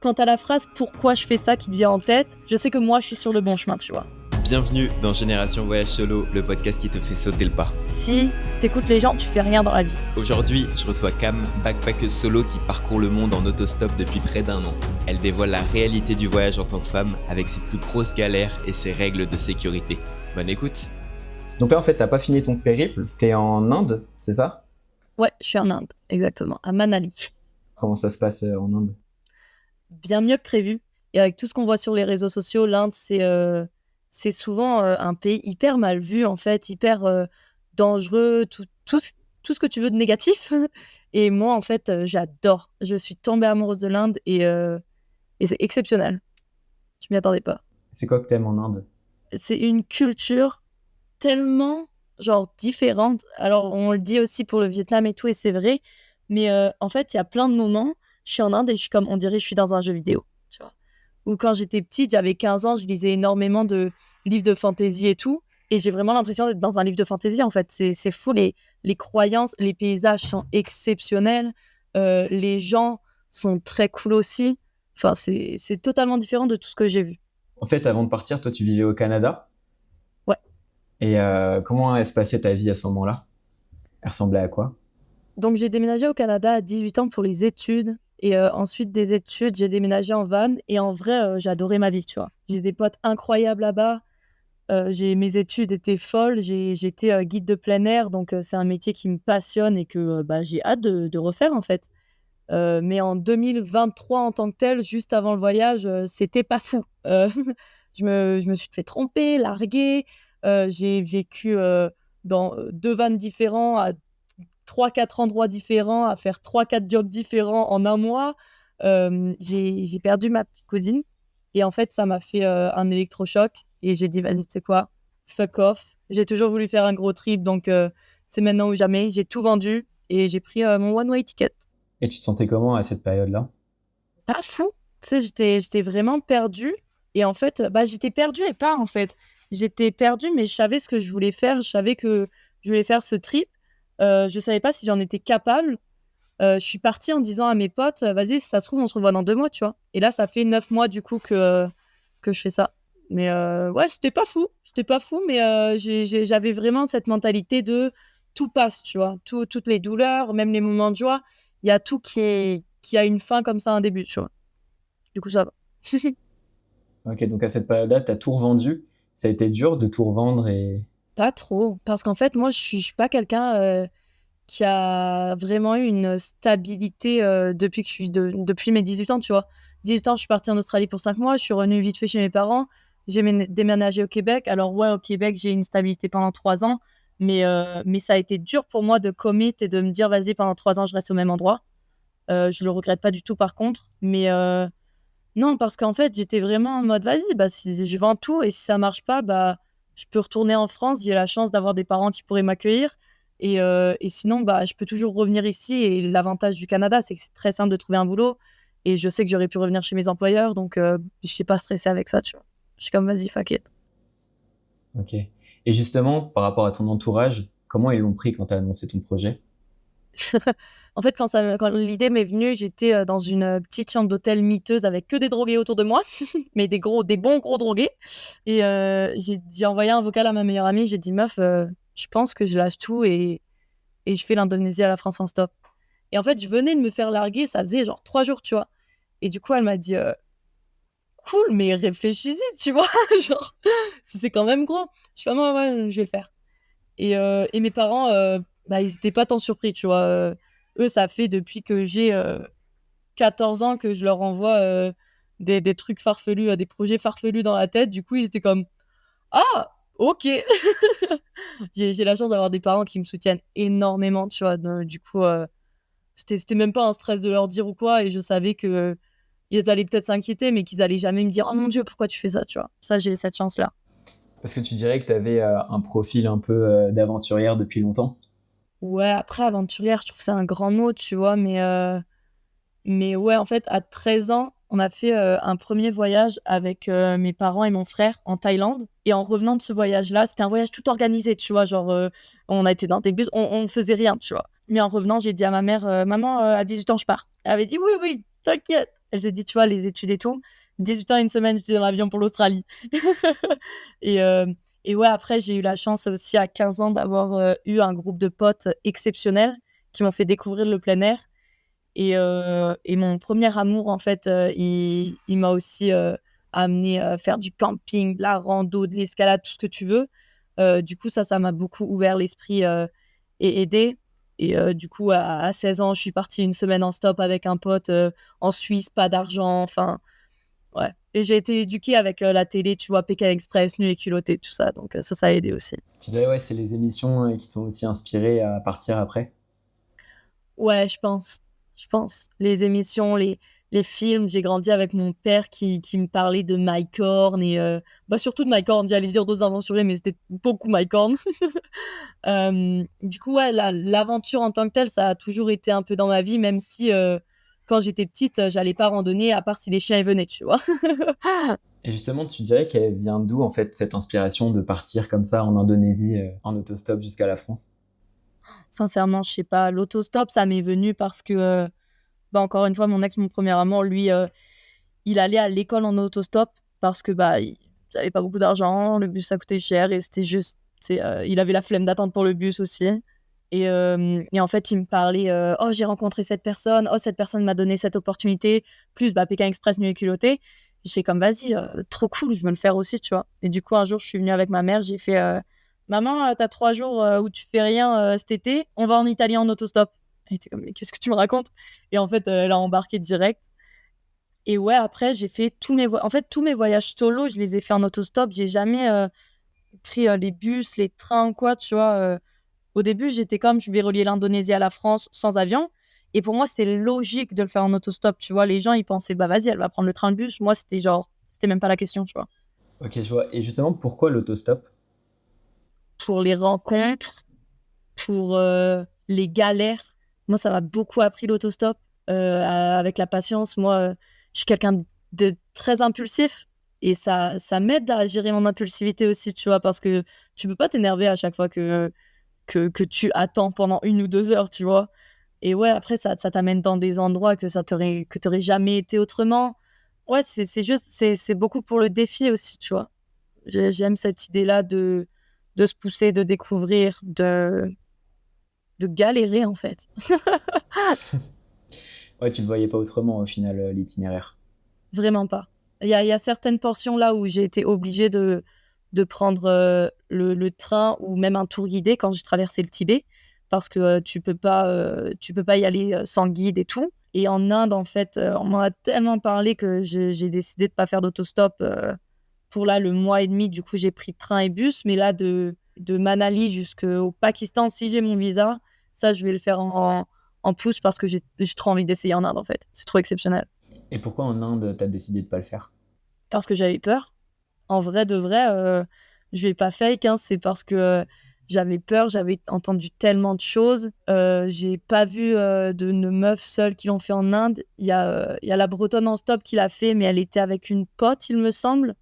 Quant à la phrase « pourquoi je fais ça » qui te vient en tête, je sais que moi, je suis sur le bon chemin, tu vois. Bienvenue dans Génération Voyage Solo, le podcast qui te fait sauter le pas. Si t'écoutes les gens, tu fais rien dans la vie. Aujourd'hui, je reçois Cam, backpackeuse solo qui parcourt le monde en autostop depuis près d'1 an. Elle dévoile la réalité du voyage en tant que femme, avec ses plus grosses galères et ses règles de sécurité. Bonne écoute. Donc là, en fait, t'as pas fini ton périple, t'es en Inde, c'est ça? Ouais, je suis en Inde, exactement, à Manali. Comment ça se passe en Inde? Bien mieux que prévu. Et avec tout ce qu'on voit sur les réseaux sociaux, l'Inde, c'est souvent un pays hyper mal vu, en fait, hyper dangereux, tout ce que tu veux de négatif. Et moi, en fait, j'adore. Je suis tombée amoureuse de l'Inde et c'est exceptionnel. Je m'y attendais pas. C'est quoi que t'aimes en Inde? C'est une culture tellement, genre, différente. Alors, on le dit aussi pour le Vietnam et tout, et c'est vrai. Mais en fait, il y a plein de moments, je suis en Inde et je suis comme, on dirait que je suis dans un jeu vidéo, tu vois. Ou quand j'étais petite, j'avais 15 ans, je lisais énormément de livres de fantasy et tout. Et j'ai vraiment l'impression d'être dans un livre de fantasy, en fait. C'est fou, les croyances, les paysages sont exceptionnels. Les gens sont très cool aussi. Enfin, c'est totalement différent de tout ce que j'ai vu. En fait, avant de partir, toi, tu vivais au Canada? Ouais. Et comment elle se passait ta vie à ce moment-là? Elle ressemblait à quoi? Donc, j'ai déménagé au Canada à 18 ans pour les études. Et ensuite des études, j'ai déménagé en van. Et en vrai, j'ai adoré ma vie, tu vois. J'ai des potes incroyables là-bas. Mes études étaient folles. J'étais guide de plein air. Donc, c'est un métier qui me passionne et que j'ai hâte de refaire, en fait. Mais en 2023, en tant que tel, juste avant le voyage, c'était pas fou. Je me suis fait tromper, larguer. J'ai vécu dans 2 vannes différents, à 3-4 endroits différents, à faire 3-4 jobs différents en un mois. J'ai perdu ma petite cousine. Et en fait, ça m'a fait un électrochoc. Et j'ai dit, vas-y, tu sais quoi, fuck off. J'ai toujours voulu faire un gros trip, donc c'est maintenant ou jamais. J'ai tout vendu et j'ai pris mon one-way ticket. Et tu te sentais comment à cette période-là? Pas fou. Tu sais, j'étais vraiment perdue. Et en fait, j'étais perdue et pas, en fait. J'étais perdue, mais je savais ce que je voulais faire. Je savais que je voulais faire ce trip. Je savais pas si j'en étais capable. Je suis partie en disant à mes potes, vas-y, si ça se trouve, on se revoit dans 2 mois, tu vois. Et là, ça fait 9 mois, du coup, que je fais ça. Mais ouais, c'était pas fou. C'était pas fou, mais j'avais vraiment cette mentalité de tout passe, tu vois. Toutes les douleurs, même les moments de joie, il y a tout qui a une fin comme ça, un début, tu vois. Du coup, ça va. Ok, donc à cette période-là, t'as tout revendu. Ça a été dur de tout revendre et... Pas trop. Parce qu'en fait, moi, je suis pas quelqu'un qui a vraiment eu une stabilité depuis mes 18 ans, tu vois. 18 ans, je suis partie en Australie pour 5 mois. Je suis revenue vite fait chez mes parents. J'ai déménagé au Québec. Alors, ouais, au Québec, j'ai eu une stabilité pendant 3 ans. Mais ça a été dur pour moi de commit et de me dire, vas-y, pendant 3 ans, je reste au même endroit. Je le regrette pas du tout, par contre. Mais non, parce qu'en fait, j'étais vraiment en mode, vas-y, si je vends tout et si ça marche pas, je peux retourner en France. J'ai la chance d'avoir des parents qui pourraient m'accueillir. Et sinon, je peux toujours revenir ici. Et l'avantage du Canada, c'est que c'est très simple de trouver un boulot. Et je sais que j'aurais pu revenir chez mes employeurs. Donc, je ne suis pas stressée avec ça, tu vois. Je suis comme, vas-y, fuck it. Ok. Et justement, par rapport à ton entourage, comment ils l'ont pris quand t'as annoncé ton projet? En fait, quand l'idée m'est venue, j'étais dans une petite chambre d'hôtel miteuse avec que des drogués autour de moi, mais des bons gros drogués. Et j'ai envoyé un vocal à ma meilleure amie. J'ai dit, meuf, je pense que je lâche tout et je fais l'Indonésie à la France en stop. Et en fait, je venais de me faire larguer, ça faisait genre 3 jours, tu vois. Et du coup, elle m'a dit, cool, mais réfléchis-y, tu vois. Genre, c'est quand même gros. Je fais, ah, ouais, je vais le faire. Et mes parents, ils étaient pas tant surpris, tu vois. Eux, ça fait depuis que j'ai 14 ans que je leur envoie des trucs farfelus, des projets farfelus dans la tête. Du coup, ils étaient comme, ah, ok. J'ai la chance d'avoir des parents qui me soutiennent énormément, tu vois. Du coup, c'était même pas un stress de leur dire ou quoi. Et je savais que ils allaient peut-être s'inquiéter, mais qu'ils allaient jamais me dire, oh mon Dieu, pourquoi tu fais ça, tu vois. Ça, j'ai cette chance-là. Parce que tu dirais que t'avais un profil un peu d'aventurière depuis longtemps? Ouais, après, aventurière, je trouve que c'est un grand mot, tu vois. Mais ouais, en fait, à 13 ans, on a fait un premier voyage avec mes parents et mon frère en Thaïlande. Et en revenant de ce voyage-là, c'était un voyage tout organisé, tu vois. Genre, on a été dans des bus, on faisait rien, tu vois. Mais en revenant, j'ai dit à ma mère, maman, à 18 ans, je pars. Elle avait dit, oui, oui. T'inquiète. Elle s'est dit, tu vois, les études et tout. 18 ans, une semaine, j'étais dans l'avion pour l'Australie. et, euh, et ouais, après, j'ai eu la chance aussi à 15 ans d'avoir eu un groupe de potes exceptionnels qui m'ont fait découvrir le plein air. Et mon premier amour, en fait, il m'a aussi amené à faire du camping, de la rando, de l'escalade, tout ce que tu veux. Du coup, ça m'a beaucoup ouvert l'esprit et aidé. Du coup, à 16 ans, je suis partie une semaine en stop avec un pote en Suisse, pas d'argent, enfin, ouais. Et j'ai été éduquée avec la télé, tu vois, Pékin Express, Nu et culotté, tout ça. Donc ça a aidé aussi. Tu dirais, ouais, c'est les émissions qui t'ont aussi inspiré à partir après? Ouais, je pense. Je pense. Les émissions, les films, j'ai grandi avec mon père qui me parlait de Mike Horn et surtout de Mike Horn. J'allais dire d'autres aventuriers, mais c'était beaucoup Mike Horn. Du coup, ouais, l'aventure en tant que telle, ça a toujours été un peu dans ma vie, même si quand j'étais petite, j'allais pas randonner, à part si les chiens y venaient, tu vois. Et justement, tu dirais qu'elle vient d'où, en fait, cette inspiration de partir comme ça en Indonésie, en autostop jusqu'à la France? Sincèrement, je sais pas. L'autostop, ça m'est venu parce que, encore une fois, mon premier amour, lui, il allait à l'école en autostop parce que il avait pas beaucoup d'argent, le bus ça coûtait cher et c'était juste, il avait la flemme d'attendre pour le bus aussi. Et en fait, il me parlait, oh j'ai rencontré cette personne, oh cette personne m'a donné cette opportunité, plus Pékin Express Nu et culotté. J'ai comme vas-y, trop cool, je veux le faire aussi, tu vois. Et du coup, un jour, je suis venue avec ma mère, j'ai fait, maman, t'as 3 jours où tu fais rien cet été, on va en Italie en autostop. Elle était comme, mais qu'est-ce que tu me racontes? Et en fait, elle a embarqué direct. Et ouais, après, j'ai fait en fait, tous mes voyages solo, je les ai fait en autostop. J'ai jamais pris les bus, les trains, quoi, tu vois. Au début, j'étais comme, je vais relier l'Indonésie à la France sans avion. Et pour moi, c'était logique de le faire en autostop, tu vois. Les gens, ils pensaient, bah vas-y, elle va prendre le train, le bus. Moi, c'était genre, c'était même pas la question, tu vois. Ok, je vois. Et justement, pourquoi l'autostop? Pour les rencontres, pour les galères. Moi, ça m'a beaucoup appris l'autostop. Avec la patience, moi, je suis quelqu'un de très impulsif et ça m'aide à gérer mon impulsivité aussi, tu vois, parce que tu peux pas t'énerver à chaque fois que tu attends pendant 1 ou 2 heures, tu vois. Et ouais, après, ça t'amène dans des endroits que t'aurais jamais été autrement. Ouais, c'est juste, c'est beaucoup pour le défi aussi, tu vois. J'aime cette idée-là de se pousser, de découvrir, de galérer, en fait. Ouais, tu le voyais pas autrement au final, l'itinéraire. Vraiment pas. Il y a certaines portions là où j'ai été obligée de prendre le train ou même un tour guidé quand j'ai traversé le Tibet parce que tu peux pas y aller sans guide et tout. Et en Inde, en fait, on m'en a tellement parlé que j'ai décidé de pas faire d'autostop pour là le mois et demi. Du coup, j'ai pris train et bus. Mais là, de Manali jusqu'au Pakistan, si j'ai mon visa, ça, je vais le faire en pouce parce que j'ai trop envie d'essayer en Inde, en fait. C'est trop exceptionnel. Et pourquoi en Inde, t'as décidé de pas le faire? Parce que j'avais peur. En vrai de vrai, je vais pas fake, hein, c'est parce que j'avais peur, j'avais entendu tellement de choses. J'ai pas vu de meuf seule qui l'ont fait en Inde. Il y a la Bretonne en stop qui l'a fait, mais elle était avec une pote, il me semble.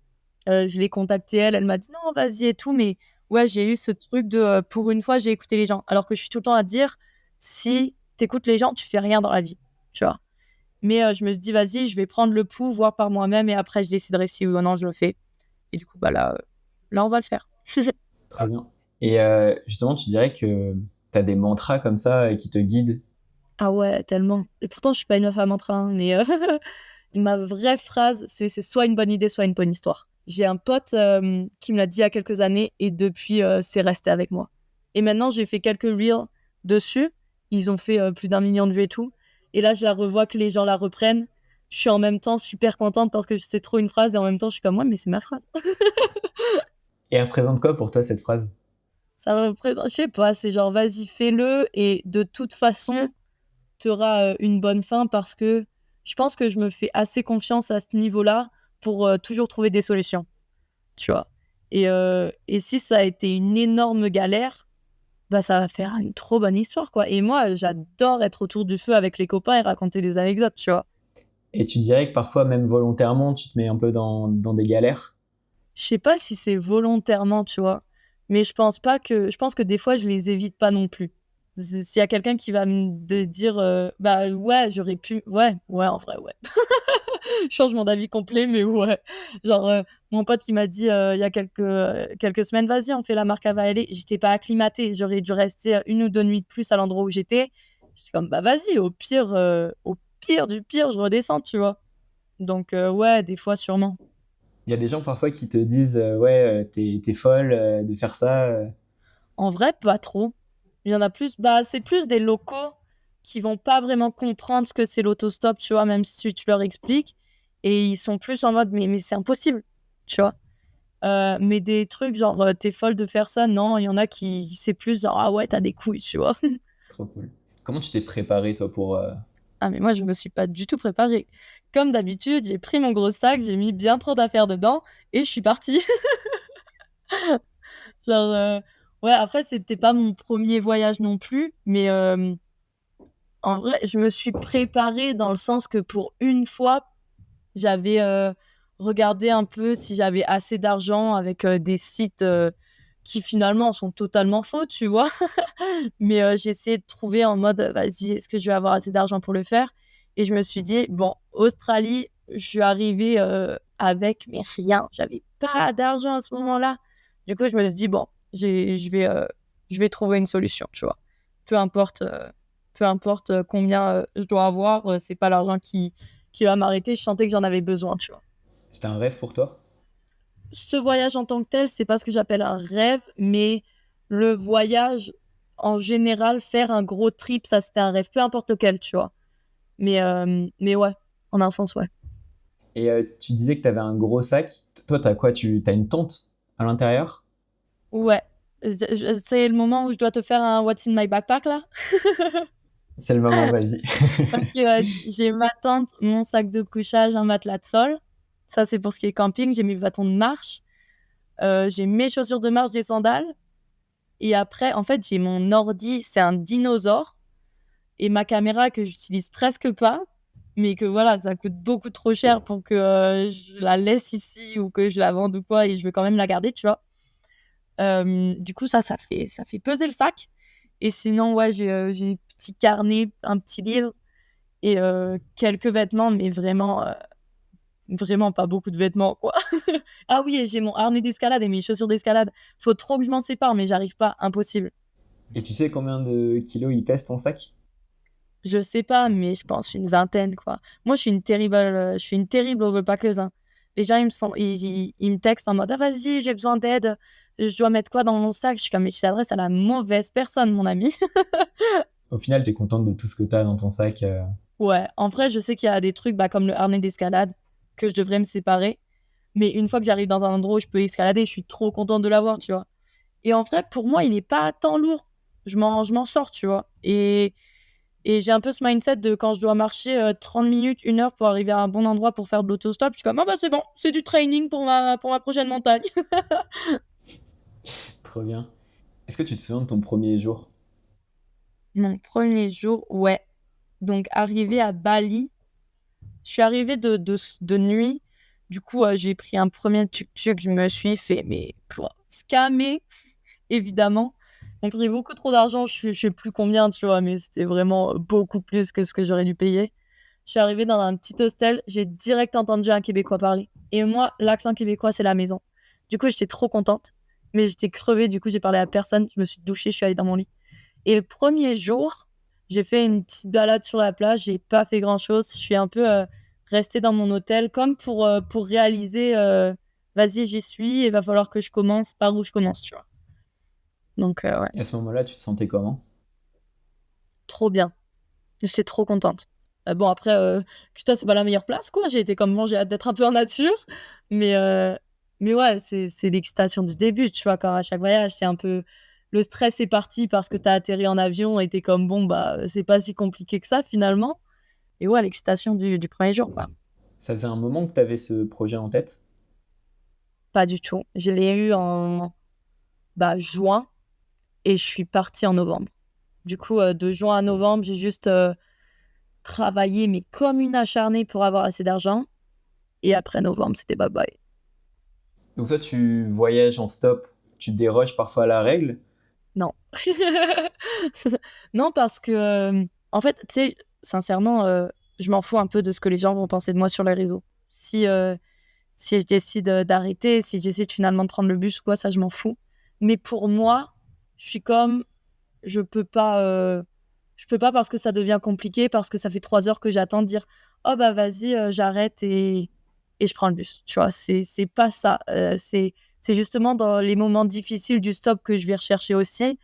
Je l'ai contactée, elle m'a dit non, vas-y et tout. Mais ouais, j'ai eu ce truc de pour une fois, j'ai écouté les gens. Alors que je suis tout le temps à dire si t'écoutes les gens, tu fais rien dans la vie, tu vois. Mais je me suis dit, vas-y, je vais prendre le pouls, voir par moi-même, et après, je déciderai si oui ou non je le fais. Et du coup, là, on va le faire. Très bien. Et justement, tu dirais que t'as des mantras comme ça qui te guident? Ah ouais, tellement. Et pourtant, je suis pas une meuf à mantra, hein, mais ma vraie phrase, c'est soit une bonne idée, soit une bonne histoire. J'ai un pote qui me l'a dit il y a quelques années, et depuis, c'est resté avec moi. Et maintenant, j'ai fait quelques reels dessus. Ils ont fait plus d'1 million de vues et tout. Et là, je la revois que les gens la reprennent. Je suis en même temps super contente parce que c'est trop une phrase, et en même temps, je suis comme, ouais, mais c'est ma phrase. Et elle représente quoi pour toi cette phrase? Ça représente, je sais pas, c'est genre, vas-y, fais-le, et de toute façon, tu auras une bonne fin parce que je pense que je me fais assez confiance à ce niveau-là pour toujours trouver des solutions, tu vois. Et si ça a été une énorme galère, ça va faire une trop bonne histoire, quoi. Et moi, j'adore être autour du feu avec les copains et raconter des anecdotes, tu vois. Et tu dirais que parfois, même volontairement, tu te mets un peu dans des galères? Je sais pas si c'est volontairement, tu vois, mais je pense que des fois, je les évite pas non plus. S'il y a quelqu'un qui va me dire, bah ouais, j'aurais pu, ouais, en vrai, ouais. Changement d'avis complet, mais ouais. Genre, mon pote qui m'a dit, il y a quelques semaines: «Vas-y, on fait la marque à Vaélé». J'étais pas acclimatée, j'aurais dû rester, 1 ou 2 nuits de plus à l'endroit où j'étais. J'étais comme: «Bah, vas-y, au pire du pire, je redescends», tu vois? Donc, ouais, des fois, sûrement. Il y a des gens parfois qui te disent ouais, t'es folle de faire ça. En vrai, pas trop. Il y en a plus, bah, c'est plus des locaux qui vont pas vraiment comprendre ce que c'est l'autostop, tu vois? Même si tu leur expliques et ils sont plus en mode: «Mais c'est impossible», tu vois? Mais des trucs genre, «Tu folle de faire ça», non, il y en a qui c'est plus genre: «Ah ouais, t'as des couilles», tu vois? Trop cool. Comment tu t'es préparé toi pour Ah mais moi, je me suis pas du tout préparée. Comme d'habitude, j'ai pris mon gros sac, j'ai mis bien trop d'affaires dedans et je suis partie. Genre, ouais, après c'était pas mon premier voyage non plus, mais en vrai, je me suis préparée dans le sens que pour une fois, j'avais, regardé un peu si j'avais assez d'argent avec, des sites, qui finalement sont totalement faux, tu vois? Mais, j'ai essayé de trouver en mode, «Vas-y, est-ce que je vais avoir assez d'argent pour le faire?» Et je me suis dit: «Bon, Australie», je suis arrivée, avec mais rien, j'avais pas d'argent à ce moment-là. Du coup, je me suis dit: «Bon, je vais trouver une solution», tu vois? Peu importe, combien, je dois avoir, c'est pas l'argent qui va m'arrêter. Je sentais que j'en avais besoin, tu vois? c'était un rêve pour toi? Ce voyage en tant que tel, c'est pas ce que j'appelle un rêve, mais le voyage en général, faire un gros trip, ça c'était un rêve, peu importe lequel, tu vois? Mais ouais, en un sens, ouais. Et tu disais que tu avais un gros sac. Toi, t'as quoi? T'as une tente à l'intérieur? Ouais, c'est le moment où je dois te faire un what's in my backpack là? C'est le moment, vas-y. OK, ouais, j'ai ma tente, mon sac de couchage, un matelas de sol. Ça, c'est pour ce qui est camping. J'ai mes bâtons de marche, j'ai mes chaussures de marche, des sandales et après, en fait, j'ai mon ordi, c'est un dinosaure et ma caméra que j'utilise presque pas, mais que voilà, ça coûte beaucoup trop cher pour que, je la laisse ici ou que je la vende ou quoi et je veux quand même la garder, tu vois? Du coup, ça fait peser le sac et sinon, ouais, j'ai un petit carnet, un petit livre et quelques vêtements, mais vraiment pas beaucoup de vêtements, quoi. Ah oui et j'ai mon harnais d'escalade et mes chaussures d'escalade. Faut trop que je m'en sépare, mais j'arrive pas, impossible. Et tu sais combien de kilos il pèse ton sac? Je sais pas, mais je pense une vingtaine, quoi. Moi, je suis une terrible overpackeuse, hein. Les gens, ils me textent en mode: «Ah vas-y, j'ai besoin d'aide, je dois mettre quoi dans mon sac?» Je suis comme: «Mais tu t'adresses à la mauvaise personne, mon ami». Au final, t'es contente de tout ce que t'as dans ton sac. Ouais, en vrai, je sais qu'il y a des trucs, bah, comme le harnais d'escalade, que je devrais me séparer, mais une fois que j'arrive dans un endroit où je peux escalader, je suis trop contente de l'avoir, tu vois? Et en vrai, pour moi, il est pas tant lourd. Je m'en sors, tu vois? Et j'ai un peu ce mindset de quand je dois marcher, 30 minutes, 1 heure pour arriver à un bon endroit pour faire de l'autostop, je suis comme: «Ah bah, c'est bon, c'est du training pour ma prochaine montagne». Trop bien. Est-ce que tu te souviens de ton premier jour? Mon premier jour, ouais. Donc arrivé à Bali, je suis arrivée de nuit. Du coup, j'ai pris un premier tuk-tuk, je me suis fait mais pouah, scammer évidemment. On pris beaucoup trop d'argent, je sais plus combien, tu vois? Mais c'était vraiment beaucoup plus que ce que j'aurais dû payer. Je suis arrivée dans un petit hostel, j'ai direct entendu un Québécois parler et moi, l'accent québécois, c'est la maison. Du coup, j'étais trop contente, mais j'étais crevée, du coup, j'ai parlé à personne, je me suis douchée, je suis allée dans mon lit et le premier jour, j'ai fait une petite balade sur la plage, j'ai pas fait grand-chose. Je suis un peu, restée dans mon hôtel comme pour réaliser, «Vas-y, j'y suis, il va falloir que je commence, par où je commence?» tu vois? Donc ouais, Et à ce moment-là, tu te sentais comment? trop bien. J'étais trop contente. Bon après, Kuta, c'est pas la meilleure place quoi, j'ai été comme: «Bon, j'ai hâte d'être un peu en nature», mais heu, mais ouais, c'est l'excitation du début, tu vois? Quand à chaque voyage, c'est un peu le stress est parti parce que tu as atterri en avion et tu es comme: «Bon, bah, c'est pas si compliqué que ça finalement» et ouais, l'excitation du 1er jour, quoi. Ça faisait un moment que t'avais ce projet en tête? Pas du tout. Je l'ai eu en, bah, juin et je suis partie en novembre. Du coup, de juin à novembre, j'ai juste, travaillé mais comme une acharnée pour avoir assez d'argent et après novembre, c'était bye bye. Donc toi, tu voyages en stop, tu déroges parfois à la règle, Non. Non, parce que, en fait, tu sais, sincèrement, je m'en fous un peu de ce que les gens vont penser de moi sur les réseaux. Si je décide, d'arrêter, si je décide finalement de prendre le bus ou quoi, ça, je m'en fous. Mais pour moi, je suis comme, je peux pas, parce que ça devient compliqué, parce que ça fait 3 heures que j'attends de dire: «Oh bah, vas-y, j'arrête et je prends le bus». Tu vois? C'est pas ça, c'est justement dans les moments difficiles du stop que je vais rechercher aussi.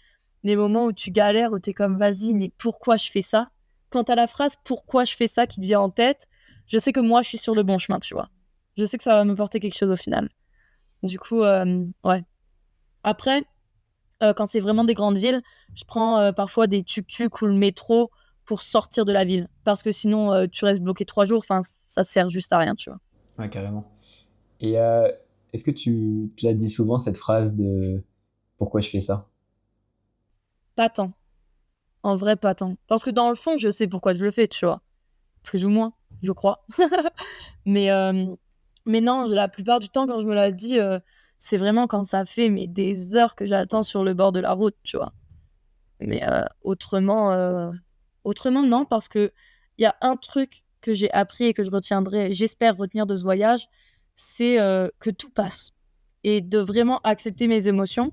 Les moments où tu galères, où tu es comme: «Vas-y, mais pourquoi je fais ça?» Quand tu as la phrase «Pourquoi je fais ça?» qui te vient en tête, je sais que moi, je suis sur le bon chemin, tu vois? Je sais que ça va me porter quelque chose au final. Du coup, ouais. Après, quand c'est vraiment des grandes villes, je prends, parfois des tuk-tuk ou le métro pour sortir de la ville. Parce que sinon, tu restes bloqué 3 jours, enfin, ça sert juste à rien, tu vois? Ouais, carrément. Et est-ce que tu te l'as dit souvent cette phrase de pourquoi je fais ça? Pas tant. En vrai, pas tant. Parce que dans le fond, je sais pourquoi je le fais, tu vois? Plus ou moins, je crois. Mais, mais non, la plupart du temps, quand je me la dis, c'est vraiment quand ça fait, mais des heures que j'attends sur le bord de la route, tu vois? Mais, autrement non, parce qu'il y a un truc que j'ai appris et que je retiendrai, j'espère retenir de ce voyage, c'est, que tout passe et de vraiment accepter mes émotions.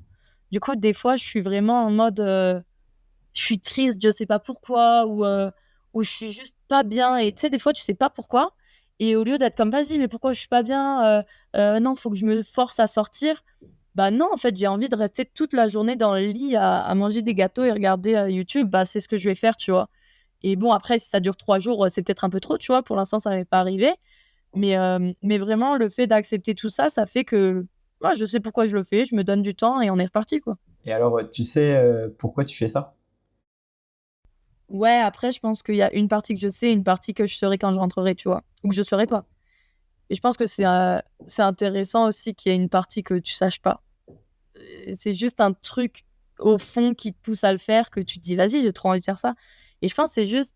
Du coup, des fois, je suis vraiment en mode, je suis triste, je sais pas pourquoi ou je suis juste pas bien et tu sais, des fois, tu sais pas pourquoi et au lieu d'être comme: «Vas-y, mais pourquoi je suis pas bien? Non, faut que je me force à sortir». Bah, non, en fait, j'ai envie de rester toute la journée dans le lit à manger des gâteaux et regarder, YouTube. Bah, c'est ce que je vais faire, tu vois? Et bon, après, si ça dure 3 jours, c'est peut-être un peu trop, tu vois? Pour l'instant, ça m'est pas arrivé. Mais vraiment, le fait d'accepter tout ça, ça fait que, ouais, je sais pourquoi je le fais, je me donne du temps et on est reparti, quoi. Et alors, tu sais pourquoi tu fais ça? Ouais, après, je pense qu'il y a une partie que je sais, une partie que je saurai quand je rentrerai, tu vois? Ou que je saurai pas. Et je pense que c'est intéressant aussi qu'il y ait une partie que tu saches pas. C'est juste un truc au fond qui te pousse à le faire, que tu te dis: «Vas-y, j'ai trop envie de faire ça». Et je pense que c'est juste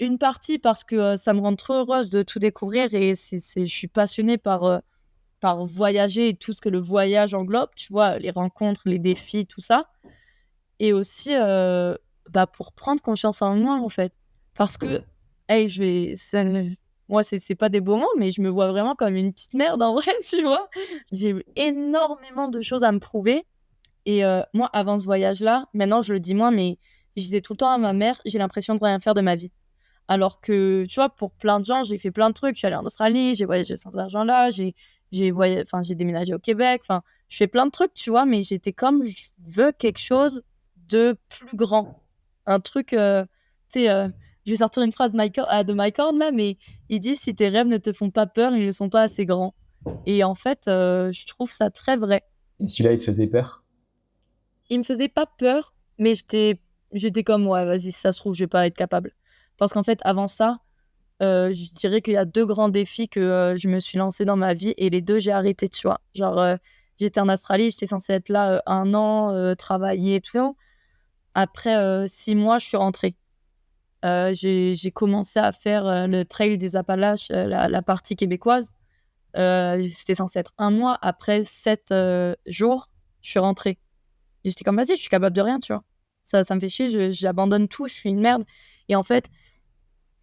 une partie parce que, ça me rend trop heureuse de tout découvrir et je suis passionnée par voyager et tout ce que le voyage englobe, tu vois? Les rencontres, les défis, tout ça. Et aussi, bah, pour prendre confiance en moi, en fait. Parce que, hey, je vais ça moi, c'est pas des beaux mots, mais je me vois vraiment comme une petite merde en vrai, tu vois? J'ai énormément de choses à me prouver et moi, avant ce voyage-là, maintenant je le dis moins, mais je disais tout le temps à ma mère: «J'ai l'impression de rien faire de ma vie». Alors que, tu vois, pour plein de gens, j'ai fait plein de trucs. Je suis allée en Australie, j'ai voyagé sans argent là, j'ai déménagé au Québec, enfin, je fais plein de trucs, tu vois? Mais j'étais comme: «Je veux quelque chose de plus grand». Un truc, tu sais, je vais sortir une phrase de Mike Horn là, mais il dit: «Si tes rêves ne te font pas peur, ils ne sont pas assez grands» et en fait, je trouve ça très vrai. Et celui-là, il te faisait peur? Il me faisait pas peur, mais j'étais comme: «Ouais, vas-y, si ça se trouve, je vais pas être capable». Parce qu'en fait, avant ça, je dirais qu'il y a 2 grands défis que, je me suis lancée dans ma vie et les 2 j'ai arrêté, tu vois? Genre, j'étais en Australie, j'étais censée être là, 1 an, travailler et tout. Après, 6 mois, je suis rentrée. J'ai commencé à faire, le trail des Appalaches, la partie québécoise. C'était censé être 1 mois. Après 7 jours, je suis rentrée et j'étais comme: «Vas-y, je suis capable de rien», tu vois? Ça me fait chier, j'abandonne tout, je suis une merde et en fait,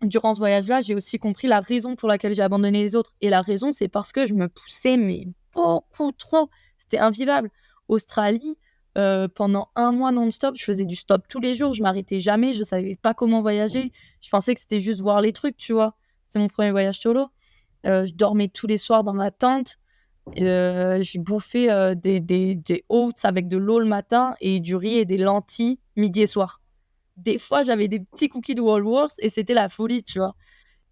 durant ce voyage-là, j'ai aussi compris la raison pour laquelle j'ai abandonné les autres et la raison, c'est parce que je me poussais, mais beaucoup trop. C'était invivable. Australie, pendant 1 mois non-stop, je faisais du stop tous les jours, je m'arrêtais jamais, je savais pas comment voyager. Je pensais que c'était juste voir les trucs, tu vois? C'était mon premier voyage solo. Je dormais tous les soirs dans ma tente, j'ai bouffé, des oats avec de l'eau le matin et du riz et des lentilles midi et soir. Des fois, j'avais des petits cookies de Woolworths et c'était la folie, tu vois?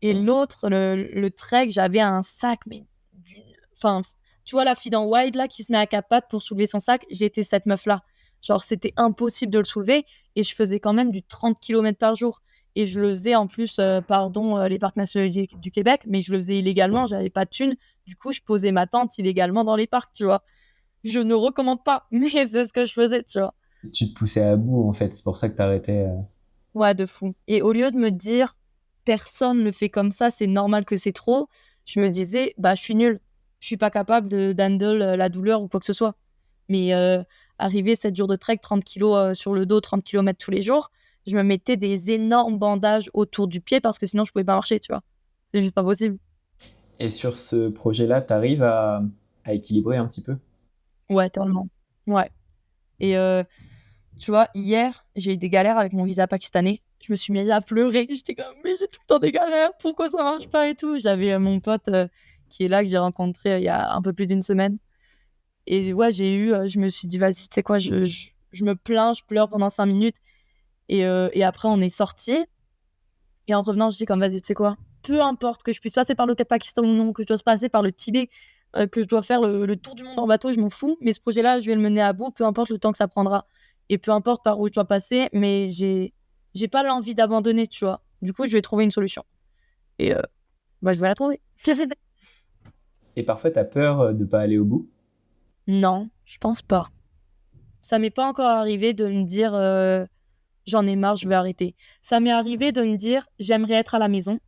Et l'autre, le trek, j'avais un sac, mais d'une enfin, tu vois la fille dans Wild là qui se met à 4 pattes pour soulever son sac? J'étais cette meuf-là. Genre, c'était impossible de le soulever et je faisais quand même du 30 kilomètres par jour et je le faisais en plus, pardon, les parcs nationaux du Québec, mais je le faisais illégalement, j'avais pas de thunes. Du coup, je posais ma tente illégalement dans les parcs, tu vois? Je ne recommande pas, mais c'est ce que je faisais, tu vois? Tu te poussais à bout, en fait. C'est pour ça que t'arrêtais. Ouais, de fou. Et au lieu de me dire: «Personne le fait comme ça, c'est normal que c'est trop», je me disais: «Bah, je suis nulle. Je suis pas capable de d'handle, la douleur ou quoi que ce soit». Mais, arrivé 7 jours de trek, 30 kilos sur le dos, 30 kilomètres tous les jours, je me mettais des énormes bandages autour du pied parce que sinon je pouvais pas marcher, tu vois. C'est juste pas possible. Et sur ce projet-là, tu arrives à équilibrer un petit peu? Ouais, tellement. Ouais. Et tu vois, hier, j'ai eu des galères avec mon visa pakistanais. Je me suis mise à pleurer. J'étais comme, mais j'ai tout le temps des galères, pourquoi ça marche pas et tout. J'avais mon pote qui est là, que j'ai rencontré il y a un peu plus d'une semaine. Et ouais, je me suis dit, vas-y, tu sais quoi, je me plains, je pleure pendant 5 minutes. Et après, on est sortis. Et en revenant, je dis comme, vas-y, tu sais quoi, peu importe que je puisse passer par le Pakistan ou non, que je dois passer par le Tibet, que je dois faire le tour du monde en bateau, je m'en fous. Mais ce projet-là, je vais le mener à bout, peu importe le temps que ça prendra. Et peu importe par où je dois passer, mais j'ai pas l'envie d'abandonner, tu vois. Du coup, je vais trouver une solution. Et bah, je vais la trouver. Et parfois, tu as peur de pas aller au bout? Non, je pense pas. Ça m'est pas encore arrivé de me dire j'en ai marre, je vais arrêter. Ça m'est arrivé de me dire j'aimerais être à la maison,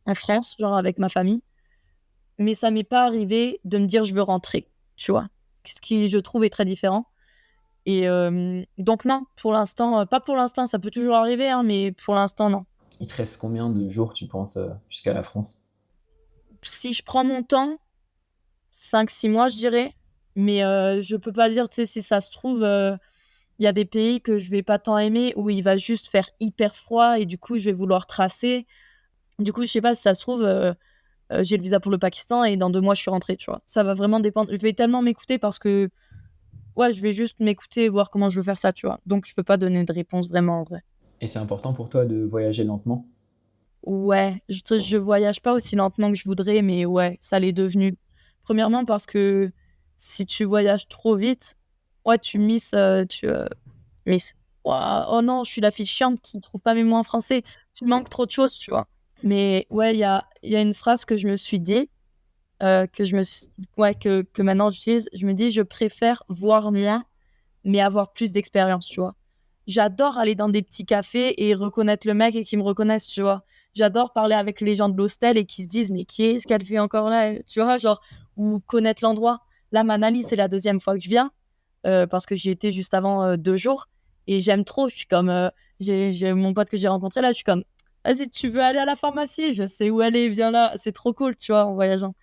en France, genre avec ma famille. Mais ça m'est pas arrivé de me dire je veux rentrer, tu vois. Ce qui, je trouve, est très différent. Et donc non, pour l'instant, pas pour l'instant, ça peut toujours arriver, hein, mais pour l'instant, non. Il te reste combien de jours, tu penses, jusqu'à la France? Si je prends mon temps, 5-6 mois, je dirais. Mais je peux pas dire, tu sais, si ça se trouve, il y a des pays que je vais pas tant aimer, où il va juste faire hyper froid et du coup, je vais vouloir tracer. Du coup, je sais pas si ça se trouve, j'ai le visa pour le Pakistan et dans 2 mois, je suis rentrée, tu vois. Ça va vraiment dépendre. Je vais tellement m'écouter parce que, ouais, je vais juste m'écouter et voir comment je veux faire ça, tu vois. Donc, je peux pas donner de réponse vraiment en vrai. Et c'est important pour toi de voyager lentement? Ouais, je voyage pas aussi lentement que je voudrais, mais ouais, ça l'est devenu. Premièrement, parce que si tu voyages trop vite, ouais, tu misses, miss. Ouah, oh non, je suis la fille chiante qui trouve pas mes mots en français. Tu manques trop de choses, tu vois. Mais ouais, il y a une phrase que je me suis dit, que je me suis ouais, que maintenant j'utilise. Je me dis: «Je préfère voir moins, mais avoir plus d'expérience», tu vois? J'adore aller dans des petits cafés et reconnaître le mec et qu'il me reconnaisse, tu vois? J'adore parler avec les gens de l'hostel et qu'ils se disent: «Mais qu'est-ce qu'elle fait encore là, elle?» Tu vois? Genre, ou connaître l'endroit. Là, Manali, c'est la deuxième fois que je viens, parce que j'y étais juste avant, 2 jours et j'aime trop. Je suis comme, j'ai mon pote que j'ai rencontré là, je suis comme: «Vas-y, tu veux aller à la pharmacie? Je sais où elle est, viens là». C'est trop cool, tu vois, en voyageant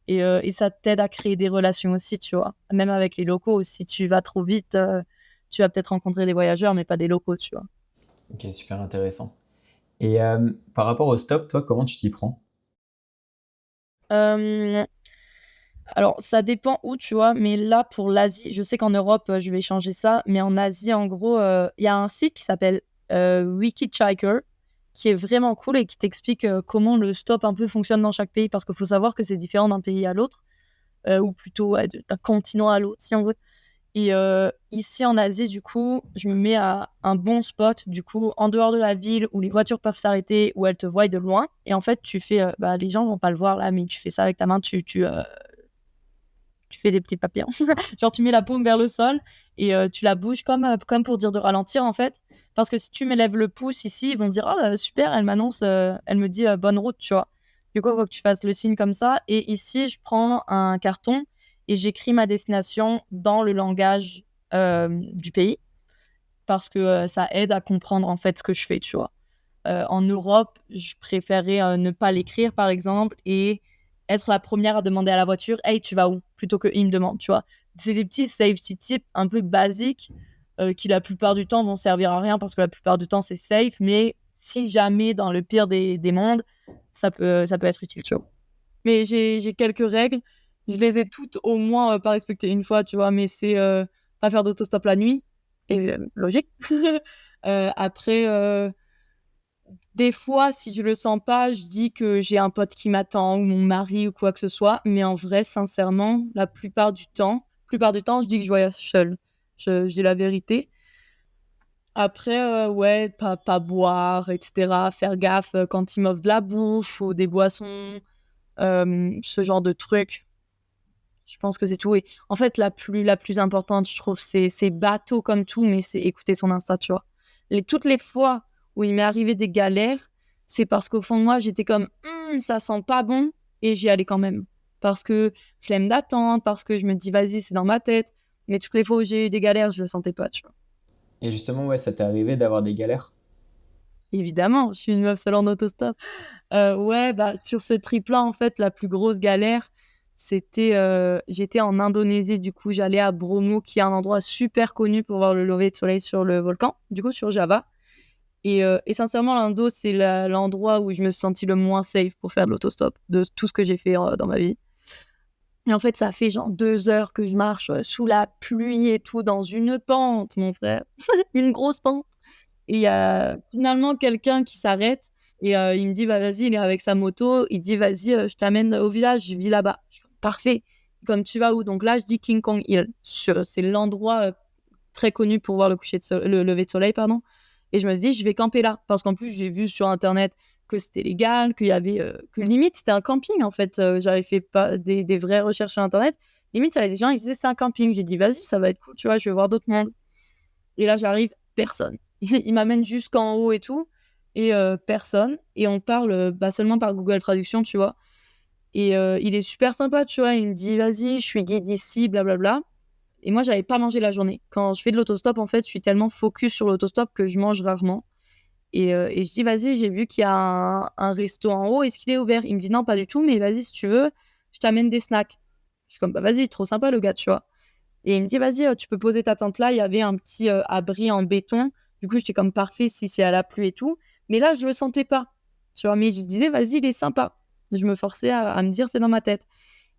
et ça t'aide à créer des relations aussi, tu vois? Même avec les locaux, si tu vas trop vite, tu vas peut-être rencontrer des voyageurs, mais pas des locaux, tu vois? Ok, super intéressant. Et par rapport au stop, toi, comment tu t'y prends? Hem, alors ça dépend où, tu vois? Mais là, pour l'Asie, je sais qu'en Europe, je vais changer ça, mais en Asie, en gros, il y a un site qui s'appelle, Wikichecker, qui est vraiment cool et qui t'explique, comment le stop un peu fonctionne dans chaque pays. Parce qu'il faut savoir que c'est différent d'un pays à l'autre, ou plutôt, ouais, d'un continent à l'autre, si on veut. Et ici en Asie, du coup, je me mets à un bon spot, du coup, en dehors de la ville où les voitures peuvent s'arrêter, où elles te voient de loin. Et en fait, tu fais, bah, les gens vont pas le voir là, mais tu fais ça avec ta main, tu fais des petits papillons. Genre, tu mets la paume vers le sol et tu la bouges comme pour dire de ralentir, en fait. Parce que si tu m'élèves le pouce ici, ils vont se dire: «Oh, super, elle m'annonce, elle me dit, bonne route», tu vois? Du coup, il faut que tu fasses le signe comme ça et ici, je prends un carton et j'écris ma destination dans le langage, du pays parce que, ça aide à comprendre, en fait, ce que je fais, tu vois? En Europe, je préférerais, ne pas l'écrire, par exemple et être la première à demander à la voiture: «Hey, tu vas où?» plutôt qu'ils me demandent, tu vois? C'est des petits safety tips un peu basiques, qui la plupart du temps vont servir à rien parce que la plupart du temps c'est safe, mais si jamais dans le pire des mondes, ça peut être utile, tu vois? Mais j'ai quelques règles, je les ai toutes au moins, pas respectées une fois, tu vois? Mais c'est, pas faire d'autostop la nuit et logique. Après, des fois, si je le sens pas, je dis que j'ai un pote qui m'attend ou mon mari ou quoi que ce soit, mais en vrai, sincèrement, la plupart du temps, je dis que je voyage seule. Je dis la vérité. Après, ouais, pas boire et cetera, faire gaffe, quand ils m'offrent de la bouffe ou des boissons, ce genre de trucs. Je pense que c'est tout et en fait, la plus importante, je trouve, c'est bateau comme tout, mais c'est écouter son instinct, tu vois? Toutes les fois où il m'est arrivé des galères, c'est parce qu'au fond de moi, j'étais comme: ça sent pas bon» et j'y allais quand même. Parce que flemme d'attendre, parce que je me dis: «Vas-y, c'est dans ma tête». Mais toutes les fois où j'ai eu des galères, je le sentais pas, tu vois. Et justement, ouais, ça t'est arrivé d'avoir des galères? Évidemment, je suis une meuf seule en autostop. Ouais, bah, sur ce trip-là, en fait, la plus grosse galère, c'était, j'étais en Indonésie, du coup, j'allais à Bromo, qui est un endroit super connu pour voir le lever de soleil sur le volcan, du coup, sur Java. Et sincèrement, l'Indo, c'est l'endroit où je me suis sentie le moins safe pour faire de l'autostop, de tout ce que j'ai fait dans ma vie. Et en fait, ça fait genre 2 heures que je marche sous la pluie et tout, dans une pente, mon frère. Une grosse pente. Et il y a finalement quelqu'un qui s'arrête et il me dit: «Bah, vas-y», il est avec sa moto, il dit: «Vas-y, je t'amène au village, je vis là-bas». Je suis comme: «Parfait». Comme: «Tu vas où?» Donc là, je dis King Kong Hill. C'est l'endroit, très connu pour voir le lever de soleil, pardon. Et je me suis dit: «Je vais camper là». Parce qu'en plus, j'ai vu sur internet que c'était légal, qu'il y avait, que limite c'était un camping en fait, j'avais fait pas des vraies recherches sur internet. Limite, il y avait des gens, ils disaient: «C'est un camping». J'ai dit: «Vas-y, ça va être cool, tu vois? Je vais voir d'autres mondes». Et là, j'arrive, personne. Il m'amène jusqu'en haut et tout et personne et on parle, bah, seulement par Google Traduction, tu vois? Et il est super sympa, tu vois? Il me dit: «Vas-y, je suis guide ici, blablabla». Et moi, j'avais pas mangé la journée. Quand je fais de l'autostop, en fait, je suis tellement focus sur l'autostop que je mange rarement et je dis: «Vas-y, j'ai vu qu'il y a un resto en haut, est-ce qu'il est ouvert?» Il me dit: «Non, pas du tout, mais vas-y, si tu veux, je t'amène des snacks». Je suis comme: «Bah, vas-y, trop sympa le gars», tu vois? Et il me dit: «Vas-y, tu peux poser ta tente là». Il y avait un petit, abri en béton. Du coup, j'étais comme: «Parfait, si c'est à la pluie et tout». Mais là, je le sentais pas, tu vois? Mais je disais: «Vas-y, il est sympa». Je me forçais à me dire: «C'est dans ma tête».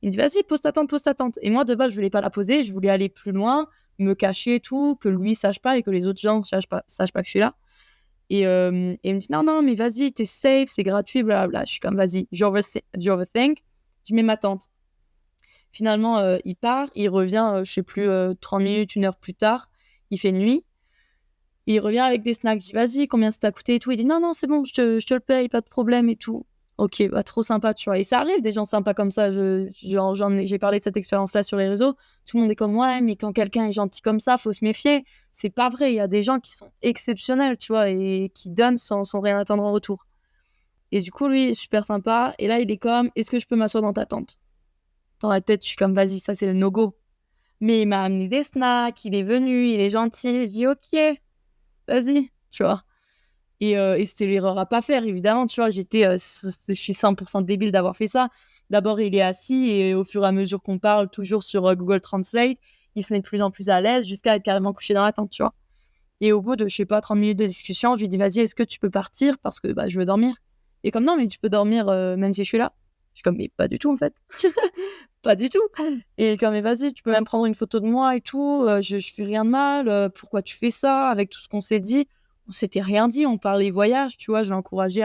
Il me dit: «Vas-y, pose ta tente, pose ta tente». Et moi, de base, je voulais pas la poser, je voulais aller plus loin, me cacher et tout, que lui sache pas et que les autres gens sachent pas que je suis là. Et il me dit: «Non, non, mais vas-y, tu safe, c'est gratuit, blablabla». Je suis comme: «Vas-y, j'overthink». Je mets ma tente. Finalement, il part, il revient, je sais plus, 30 minutes, 1 heure plus tard. Il fait nuit et il revient avec des snacks. Je dis: «Vas-y, combien ça t'a coûté et tout?» Il dit: «Non, non, c'est bon, je te le paye, pas de problème et tout». OK, bah, trop sympa, tu vois? Et ça arrive des gens sympas comme ça. J'ai parlé de cette expérience-là sur les réseaux. Tout le monde est comme: «Ouais, mais quand quelqu'un est gentil comme ça, faut se méfier». C'est pas vrai, il y a des gens qui sont exceptionnels, tu vois? Et qui donnent sans rien attendre en retour. Et du coup, lui, super sympa et là, il est comme: «Est-ce que je peux m'asseoir dans ta tente?» Dans la tête, je suis comme: «Vas-y, ça, c'est le no-go». Mais il m'a amené des snacks, il est venu, il est gentil. Je dis: «OK, vas-y», tu vois? Et c'était l'erreur à pas faire évidemment, tu vois? Je suis 100 débile d'avoir fait ça. D'abord, il est assis et au fur et à mesure qu'on parle, toujours sur, Google Translate, il se met de plus en plus à l'aise jusqu'à être carrément couché dans la tente, tu vois? Et au bout de, je sais pas, 30 minutes de discussion, je lui dis: «Vas-y, est-ce que tu peux partir? Parce que, bah, je veux dormir». Et comme: «Non, mais tu peux dormir, même si je suis là». Je suis comme: «Mais pas du tout, en fait». Pas du tout. Et comme: «Mais vas-y, tu peux même prendre une photo de moi et tout, je fais rien de mal, pourquoi tu fais ça?» Avec tout ce qu'on s'est dit, on s'était rien dit, on parlait voyage, tu vois? Je l'encourageais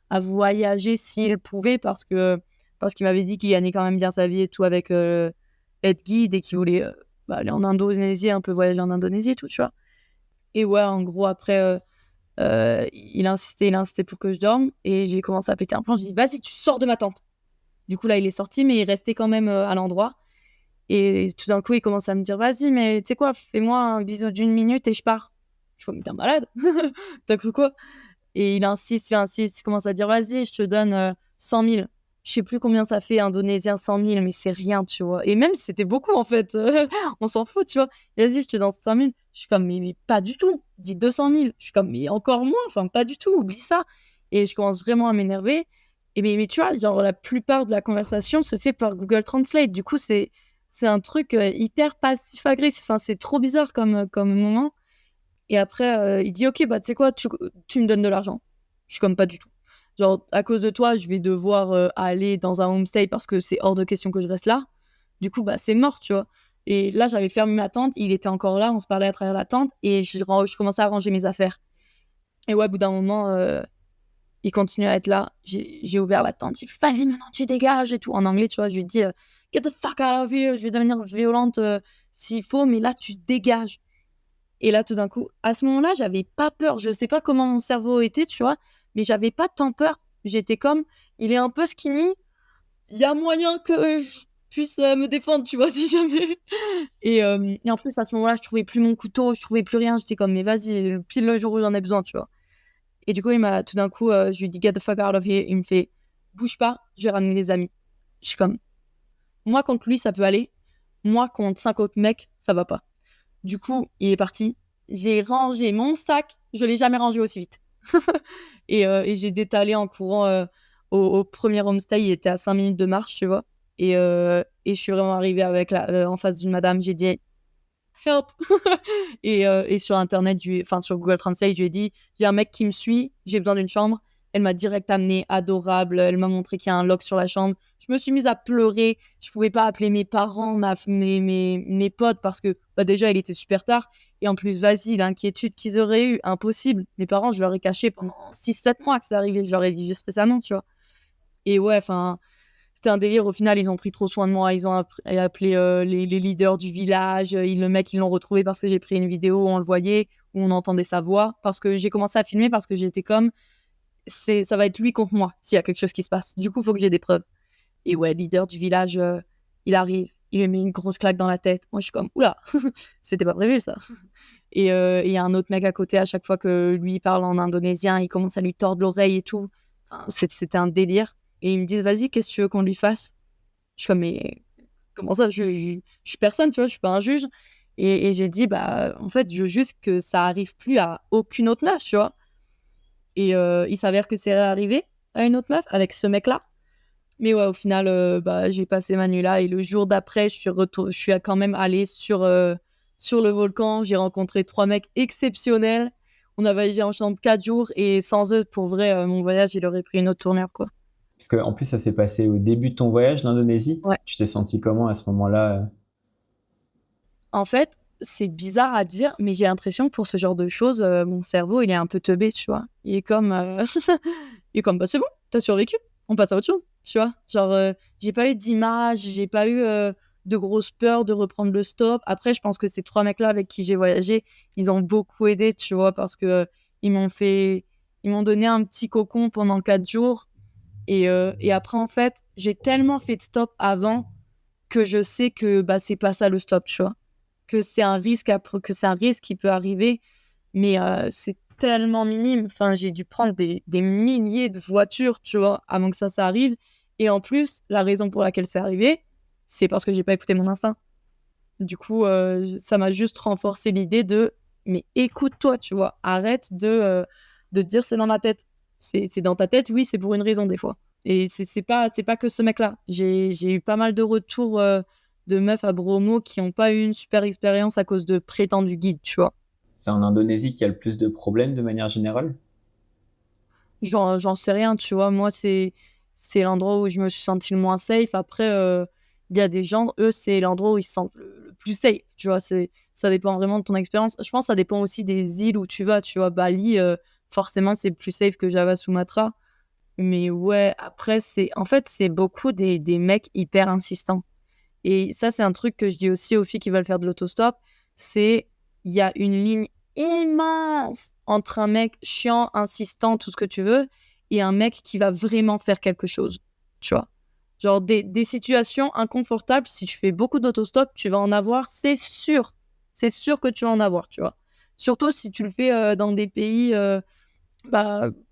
à voyager s'il pouvait parce qu'il m'avait dit qu'il gagnait quand même bien sa vie et tout avec, être guide et qu'il voulait, bah, aller en Indonésie, un peu voyager en Indonésie et tout, tu vois? Et ouais, en gros, après, il a insisté pour que je dorme et j'ai commencé à péter un plomb. J'ai dit: «Vas-y, tu sors de ma tente». Du coup, là, il est sorti, mais il restait quand même, à l'endroit et tout d'un coup, il commence à me dire: «Vas-y, mais tu sais quoi? Fais-moi un bisou d'1 minute et je pars». Je suis comme: «Mais tu es malade? Tu as cru quoi?» Et il insiste, il commence à dire: «Vas-y, je te donne, 100 000». Je sais plus combien ça fait indonésien 100 000, mais c'est rien, tu vois? Et même si c'était beaucoup, en fait, on s'en fout, tu vois? «Vas-y, je te donne 100 000». Je suis comme: «Mais pas du tout, dis 200 000». Je suis comme: «Mais encore moins, enfin pas du tout, oublie ça». Et je commence vraiment à m'énerver et mais tu vois, genre la plupart de la conversation se fait par Google Translate. Du coup, c'est un truc, hyper passif-agressif. Enfin, c'est trop bizarre comme moment. Et après, il dit: «OK, bah, tu sais quoi? Tu me donnes de l'argent». Je suis comme: «Pas du tout. Genre, à cause de toi, je vais devoir, aller dans un homestay parce que c'est hors de question que je reste là. Du coup, bah, c'est mort», tu vois? Et là, j'avais fermé ma tente, il était encore là, on se parlait à travers la tente et je commençais à ranger mes affaires. Et ouais, au bout d'un moment, il continue à être là. J'ai ouvert la tente, j'ai fait: «Vas-y, maintenant tu dégages» et tout. En anglais, tu vois? Je lui dis: «Get the fuck out of here, je vais devenir violente, s'il faut, mais là, tu dégages». Et là, tout d'un coup, à ce moment-là, j'avais pas peur. Je sais pas comment mon cerveau était, tu vois? Mais j'avais pas tant peur. J'étais comme: «Il est un peu skinny, il y a moyen que je puisse, me défendre», tu vois? Si jamais. Et en plus, à ce moment-là, je trouvais plus mon couteau, je trouvais plus rien. J'étais comme: «Mais vas-y, pile le jour où j'en ai besoin», tu vois? Et du coup, il m'a tout d'un coup, je lui dis: «Get the fuck out of here». Il me fait: «Bouge pas, je vais ramener des amis». Je suis comme: «Moi contre lui, ça peut aller. Moi contre 5 autres mecs, ça va pas». Du coup, il est parti. J'ai rangé mon sac. Je l'ai jamais rangé aussi vite. Et j'ai détalé en courant au premier homestay. Il était à 5 minutes de marche, tu vois. Et je suis vraiment arrivée en face d'une madame. J'ai dit help. Et sur Internet, sur Google Translate, je lui ai dit j'ai un mec qui me suit, j'ai besoin d'une chambre. Elle m'a direct amenée, adorable. Elle m'a montré qu'il y a un lock sur la chambre. Je me suis mise à pleurer. Je pouvais pas appeler mes parents, mes potes, parce que déjà, il était super tard. Et en plus, vas-y, l'inquiétude qu'ils auraient eue, impossible. Mes parents, je leur ai caché pendant 6-7 mois que ça arrivait. Je leur ai dit juste récemment, tu vois. Et ouais, enfin, c'était un délire. Au final, ils ont pris trop soin de moi. Ils ont appelé les leaders du village. Le mec, ils l'ont retrouvé parce que j'ai pris une vidéo où on le voyait, où on entendait sa voix. Parce que j'ai commencé à filmer parce que j'étais comme... ça va être lui contre moi s'il y a quelque chose qui se passe. Du coup, il faut que j'ai des preuves. Et ouais, leader du village, il arrive, il lui met une grosse claque dans la tête. Moi, je suis comme, oula, c'était pas prévu ça. Et il y a un autre mec à côté, à chaque fois que lui parle en indonésien, il commence à lui tordre l'oreille et tout. Enfin, c'était un délire. Et ils me disent, vas-y, qu'est-ce que tu veux qu'on lui fasse? Je suis comme, mais comment ça? Je suis personne, tu vois, je suis pas un juge. Et j'ai dit, en fait, je veux juste que ça arrive plus à aucune autre meuf, tu vois. Et il s'avère que c'est arrivé à une autre meuf avec ce mec-là. Mais ouais, au final, j'ai passé ma nuit là. Et le jour d'après, je suis quand même allée sur le volcan. J'ai rencontré 3 mecs exceptionnels. On a voyagé ensemble 4 jours. Et sans eux, pour vrai, mon voyage, il aurait pris une autre tournure, quoi. Parce qu'en plus, ça s'est passé au début de ton voyage, l'Indonésie. Ouais. Tu t'es senti comment à ce moment-là? En fait, c'est bizarre à dire, mais j'ai l'impression que pour ce genre de choses, mon cerveau, il est un peu teubé, tu vois. Il est comme, c'est bon, t'as survécu, on passe à autre chose, tu vois. Genre, j'ai pas eu d'image, j'ai pas eu de grosses peurs de reprendre le stop. Après, je pense que ces 3 mecs-là avec qui j'ai voyagé, ils ont beaucoup aidé, tu vois, parce que ils m'ont donné un petit cocon pendant 4 jours. Et après, en fait, j'ai tellement fait de stop avant que je sais que c'est pas ça le stop, tu vois. Que c'est un risque qui peut arriver, mais c'est tellement minime. Enfin, j'ai dû prendre des milliers de voitures, tu vois, avant que ça arrive. Et en plus, la raison pour laquelle c'est arrivé, c'est parce que j'ai pas écouté mon instinct. Du coup, ça m'a juste renforcé l'idée de mais écoute-toi, tu vois, arrête de dire c'est dans ma tête. C'est dans ta tête, oui, c'est pour une raison des fois. Et c'est pas que ce mec-là. J'ai eu pas mal de retours de meufs à Bromo qui n'ont pas eu une super expérience à cause de prétendus guides, tu vois. C'est en Indonésie qu'il y a le plus de problèmes de manière générale? J'en sais rien, tu vois. Moi, c'est l'endroit où je me suis sentie le moins safe. Après, il y a des gens, eux, c'est l'endroit où ils se sentent le plus safe, tu vois. Ça dépend vraiment de ton expérience. Je pense que ça dépend aussi des îles où tu vas, tu vois. Bali, forcément, c'est plus safe que Java Sumatra. Mais ouais, après, en fait, c'est beaucoup des mecs hyper insistants. Et ça, c'est un truc que je dis aussi aux filles qui veulent faire de l'autostop, il y a une ligne immense entre un mec chiant, insistant, tout ce que tu veux, et un mec qui va vraiment faire quelque chose, tu vois. Genre des situations inconfortables, si tu fais beaucoup d'autostop, tu vas en avoir, c'est sûr. C'est sûr que tu vas en avoir, tu vois. Surtout si tu le fais dans des pays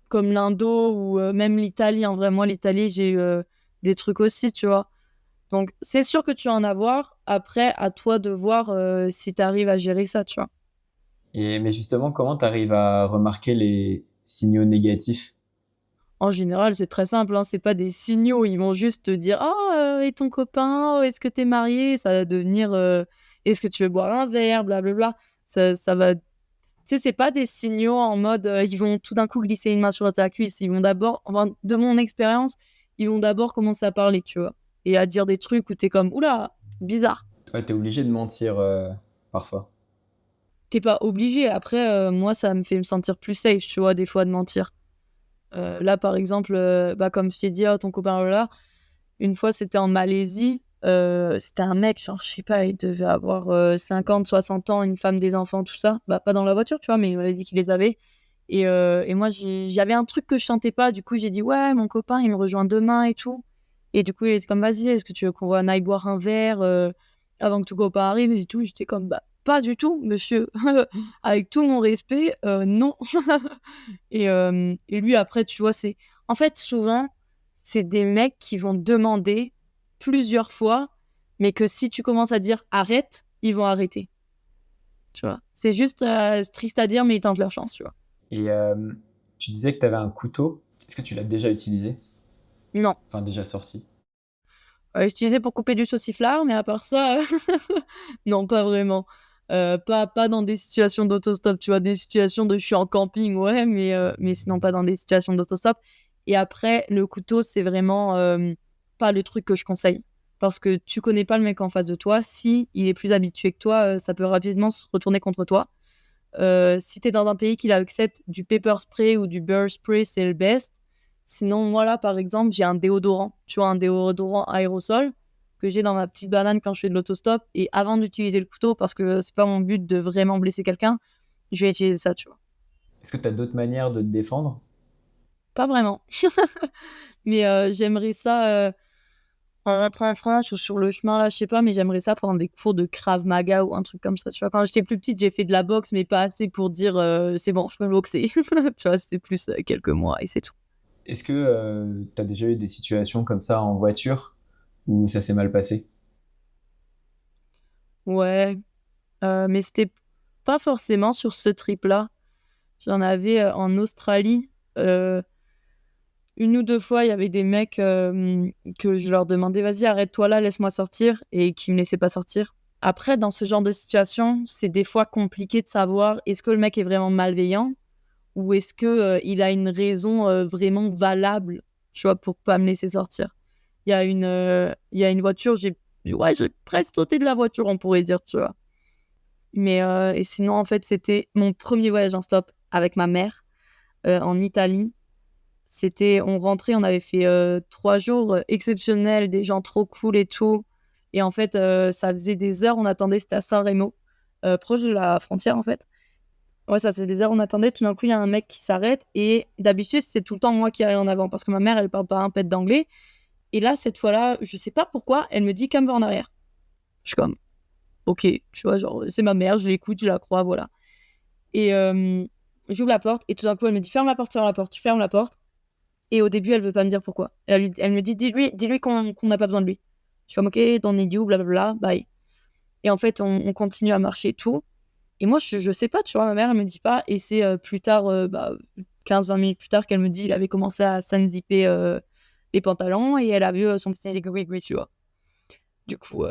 comme l'Indo ou même l'Italie. En vrai, moi, l'Italie, j'ai eu des trucs aussi, tu vois. Donc, c'est sûr que tu vas en avoir. Après, à toi de voir si tu arrives à gérer ça, tu vois. Mais justement, comment tu arrives à remarquer les signaux négatifs? En général, c'est très simple, hein. C'est pas des signaux. Ils vont juste te dire « Oh, et ton copain? Oh, est-ce que t'es marié ?» Ça va devenir Est-ce que tu veux boire un verre? Blablabla. Ça va... Tu sais, c'est pas des signaux en mode ils vont tout d'un coup glisser une main sur ta cuisse. Ils vont d'abord, enfin, de mon expérience, ils vont d'abord commencer à parler, tu vois. Et à dire des trucs où t'es comme « Oula, bizarre ». Ouais, t'es obligé de mentir parfois. T'es pas obligé. Après, moi, ça me fait me sentir plus safe, tu vois, des fois, de mentir. Là, par exemple, comme je t'ai dit, ton copain, là, une fois, c'était en Malaisie. C'était un mec, genre, je sais pas, il devait avoir 50, 60 ans, une femme, des enfants, tout ça. Pas dans la voiture, tu vois, mais il m'avait dit qu'il les avait. Et moi, j'avais un truc que je chantais pas. Du coup, j'ai dit, ouais, mon copain, il me rejoint demain et tout. Et du coup, il était comme, vas-y, est-ce que tu veux qu'on aille boire un verre avant que ton copain arrive et tout. J'étais comme, pas du tout, monsieur. Avec tout mon respect, non. Et lui, après, tu vois, en fait, souvent, c'est des mecs qui vont demander plusieurs fois, mais que si tu commences à dire arrête, ils vont arrêter. tu vois. C'est juste c'est triste à dire, mais ils tentent leur chance, tu vois. Et tu disais que tu avais un couteau. Est-ce que tu l'as déjà utilisé? Non. Enfin, déjà sorti? Utilisé pour couper du sauciflard, mais à part ça, non, pas vraiment. Pas dans des situations d'autostop, tu vois? Des situations de je suis en camping, ouais, mais sinon pas dans des situations d'autostop. Et après, le couteau, c'est vraiment, pas le truc que je conseille. Parce que tu connais pas le mec en face de toi. Si il est plus habitué que toi, ça peut rapidement se retourner contre toi. Si tu es dans un pays qui accepte du pepper spray ou du bear spray, c'est le best. Sinon, moi là, par exemple, j'ai un déodorant. Tu vois, un déodorant aérosol que j'ai dans ma petite banane quand je fais de l'autostop. Et avant d'utiliser le couteau, parce que c'est pas mon but de vraiment blesser quelqu'un, je vais utiliser ça, tu vois. Est-ce que tu as d'autres manières de te défendre? Pas vraiment. Mais j'aimerais ça en rentrant en France ou sur le chemin, là, je sais pas, mais j'aimerais ça prendre des cours de Krav Maga ou un truc comme ça, tu vois. Quand j'étais plus petite, j'ai fait de la boxe, mais pas assez pour dire c'est bon, je peux boxer. Tu vois, c'était plus quelques mois et c'est tout. Est-ce que tu as déjà eu des situations comme ça en voiture où ça s'est mal passé? Ouais, mais c'était pas forcément sur ce trip-là. J'en avais en Australie. euh, une ou deux fois, il y avait des mecs que je leur demandais, vas-y, arrête-toi là, laisse-moi sortir, et qui me laissaient pas sortir. Après, dans ce genre de situation, c'est des fois compliqué de savoir est-ce que le mec est vraiment malveillant ou est-ce que il a une raison vraiment valable, tu vois, pour pas me laisser sortir. Il y a une voiture, j'ai presque sauté de la voiture, on pourrait dire, tu vois. Mais et sinon, en fait, c'était mon premier voyage en stop avec ma mère en Italie. On rentrait, on avait fait 3 jours exceptionnels, des gens trop cool et tout. Et en fait, ça faisait des heures, on attendait, c'était à San Remo, proche de la frontière en fait. Ouais, ça faisait des heures, on attendait. Tout d'un coup, il y a un mec qui s'arrête. Et d'habitude, c'est tout le temps moi qui allais en avant parce que ma mère, elle parle pas un pet d'anglais. Et là, cette fois-là, je sais pas pourquoi, elle me dit qu'elle me va en arrière. Je suis comme, ok, tu vois, genre, c'est ma mère, je l'écoute, je la crois, voilà. Et j'ouvre la porte et tout d'un coup, elle me dit ferme la porte, je ferme la porte. Et au début, elle veut pas me dire pourquoi. Elle me dit dis-lui qu'on n'a pas besoin de lui. Je suis comme ok, ton idiot, blablabla, bye. Et en fait, on continue à marcher et tout. Et moi, je sais pas, tu vois, ma mère, elle me dit pas. Et c'est plus tard, 15-20 minutes plus tard, qu'elle me dit il avait commencé à s'unzipper les pantalons et elle a vu son petit zigouigoui, tu vois. Du coup,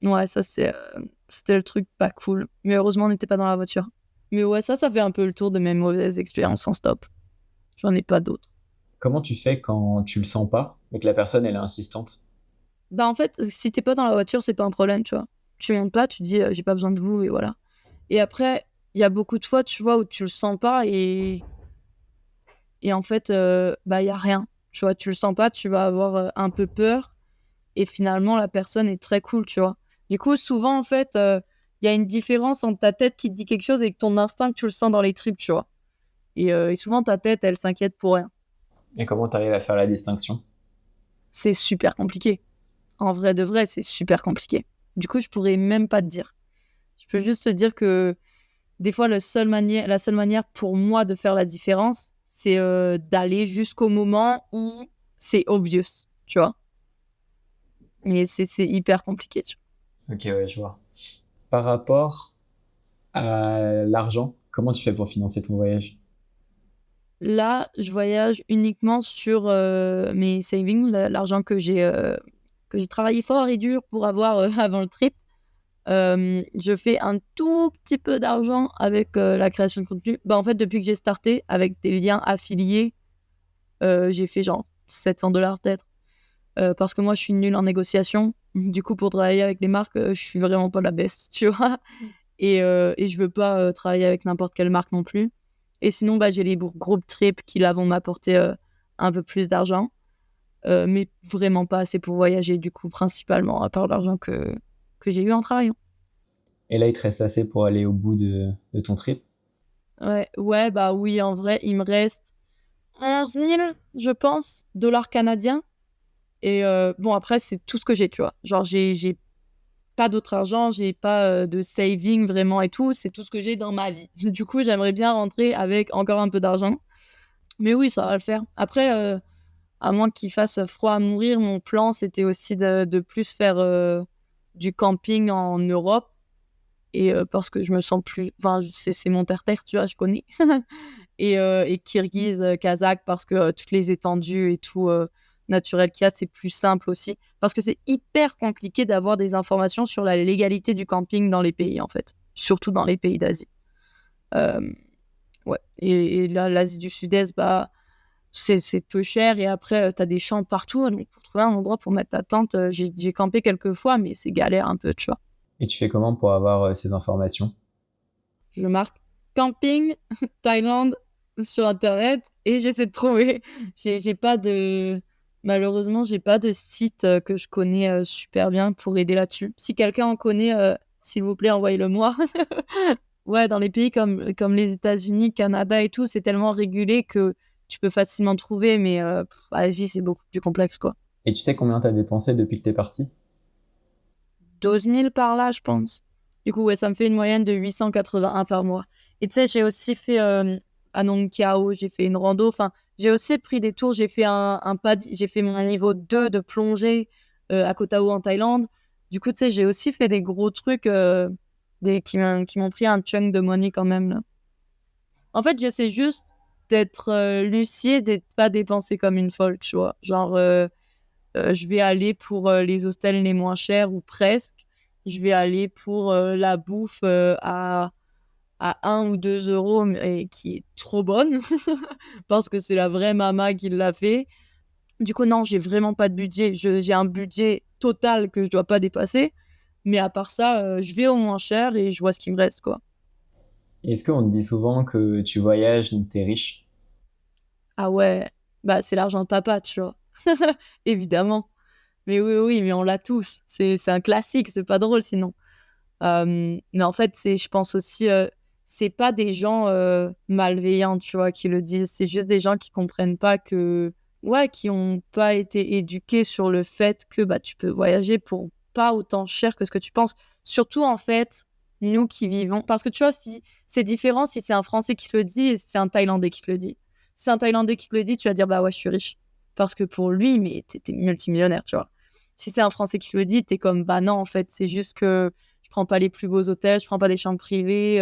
ouais, ça, c'était le truc pas cool. Mais heureusement, on n'était pas dans la voiture. Mais ouais, ça fait un peu le tour de mes mauvaises expériences en stop. J'en ai pas d'autres. Comment tu fais quand tu le sens pas, mais que la personne elle est insistante? Bah, en fait, si t'es pas dans la voiture, c'est pas un problème, tu vois. Tu montes pas, tu dis j'ai pas besoin de vous et voilà. Et après, il y a beaucoup de fois, tu vois, où tu le sens pas et en fait, bah, il y a rien. Tu vois, tu le sens pas, tu vas avoir un peu peur et finalement, la personne est très cool, tu vois. Du coup, souvent, en fait, il y a une différence entre ta tête qui te dit quelque chose et que ton instinct, tu le sens dans les tripes, tu vois. Et souvent, ta tête, elle s'inquiète pour rien. Et comment tu arrives à faire la distinction? C'est super compliqué. En vrai de vrai, c'est super compliqué. Du coup, je pourrais même pas te dire. Je peux juste te dire que des fois, la seule manière pour moi de faire la différence, c'est d'aller jusqu'au moment où c'est obvious, tu vois. Mais c'est hyper compliqué, tu Ok, ouais, je vois. Par rapport à l'argent, comment tu fais pour financer ton voyage? vois. Là, je voyage uniquement sur mes savings, l'argent que j'ai travaillé fort et dur pour avoir avant le trip. Je fais un tout petit peu d'argent avec la création de contenu. Bah, en fait, depuis que j'ai starté avec des liens affiliés, j'ai fait genre 700 $ peut-être. Parce que moi, je suis nulle en négociation. Du coup, pour travailler avec les marques, je suis vraiment pas la best, tu vois. Et je veux pas travailler avec n'importe quelle marque non plus. Et sinon, bah, j'ai les group trips qui là vont m'apporter un peu plus d'argent. Mais vraiment pas assez pour voyager, du coup, principalement, à part l'argent que j'ai eu en travaillant. Et là, il te reste assez pour aller au bout de ton trip? Ouais, ouais, bah oui, en vrai, il me reste 11 000, je pense, dollars canadiens. Et bon, après, c'est tout ce que j'ai, tu vois. Genre, j'ai pas d'autre argent, j'ai pas de saving vraiment et tout. C'est tout ce que j'ai dans ma vie. Du coup, j'aimerais bien rentrer avec encore un peu d'argent. Mais oui, ça va le faire. Après, à moins qu'il fasse froid à mourir, mon plan, c'était aussi de plus faire du camping en Europe. Et parce que je me sens plus... Enfin, c'est mon terre-terre, tu vois, je connais. Et Kirghiz, Kazakh, parce que toutes les étendues et tout naturel qu'il y a, c'est plus simple aussi. Parce que c'est hyper compliqué d'avoir des informations sur la légalité du camping dans les pays, en fait. Surtout dans les pays d'Asie. Euh, ouais. Et là, l'Asie du Sud-Est, bah, c'est peu cher. Et après, t'as des champs partout. Donc, pour trouver un endroit pour mettre ta tente, j'ai campé quelques fois, mais c'est galère un peu, tu vois. Et tu fais comment pour avoir ces informations? Je marque camping Thaïlande sur Internet et j'essaie de trouver. J'ai pas de... Malheureusement, j'ai pas de site que je connais super bien pour aider là-dessus. Si quelqu'un en connaît, s'il vous plaît, envoyez-le-moi. Ouais, dans les pays comme les États-Unis, Canada et tout, c'est tellement régulé que tu peux facilement trouver, mais Asie, c'est beaucoup plus complexe, quoi. Et tu sais combien t'as dépensé depuis que t'es parti? 12 000 par là, je pense. Du coup, ouais, ça me fait une moyenne de 881 par mois. Et tu sais, j'ai aussi fait à Nong Kiao, j'ai fait une rando. Enfin, j'ai aussi pris des tours. J'ai fait un pad, j'ai fait mon niveau 2 de plongée à Koh Tao en Thaïlande. Du coup, tu sais, j'ai aussi fait des gros trucs qui m'ont pris un chunk de money quand même, là. En fait, j'essaie juste d'être lucide et de pas dépenser comme une folle, tu vois. Genre, je vais aller pour les hostels les moins chers ou presque. Je vais aller pour la bouffe à 1 ou 2 euros, mais qui est trop bonne parce que c'est la vraie mama qui l'a fait. Du coup, non, j'ai vraiment pas de budget. J'ai un budget total que je dois pas dépasser. Mais à part ça, je vais au moins cher et je vois ce qui me reste, quoi. Et est-ce qu'on te dit souvent que tu voyages, donc t'es riche? Ah ouais, bah c'est l'argent de papa, tu vois. Évidemment. Mais oui, oui, mais on l'a tous. C'est un classique, c'est pas drôle sinon. Mais en fait, je pense aussi, c'est pas des gens malveillants, tu vois, qui le disent. C'est juste des gens qui comprennent pas que, ouais, qui ont pas été éduqués sur le fait que bah tu peux voyager pour pas autant cher que ce que tu penses. Surtout en fait, nous qui vivons, parce que tu vois, si c'est différent si c'est un Français qui te le dit et si c'est un Thaïlandais qui te le dit. Si c'est un Thaïlandais qui te le dit, tu vas dire bah ouais, je suis riche, parce que pour lui, mais t'es multimillionnaire, tu vois. Si c'est un Français qui te le dit, t'es comme bah non, en fait, c'est juste que je prends pas les plus beaux hôtels, je prends pas des chambres privées,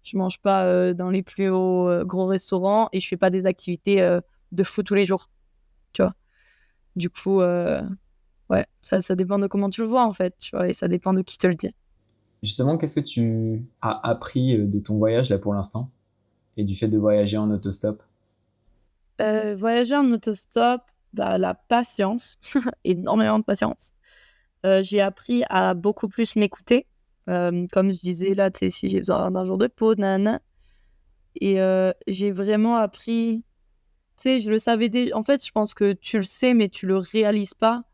je mange pas dans les plus hauts gros restaurants et je fais pas des activités de fou tous les jours, tu vois. Du coup, ouais, ça dépend de comment tu le vois en fait, tu vois, et ça dépend de qui te le dit. Justement, qu'est-ce que tu as appris de ton voyage là pour l'instant et du fait de voyager en autostop? Voyager en autostop, bah, la patience, énormément de patience. J'ai appris à beaucoup plus m'écouter. Comme je disais là, tu sais, si j'ai besoin d'un jour de pause, nanana. Et j'ai vraiment appris, tu sais, je le savais déjà. En fait, je pense que tu le sais, mais tu le réalises pas.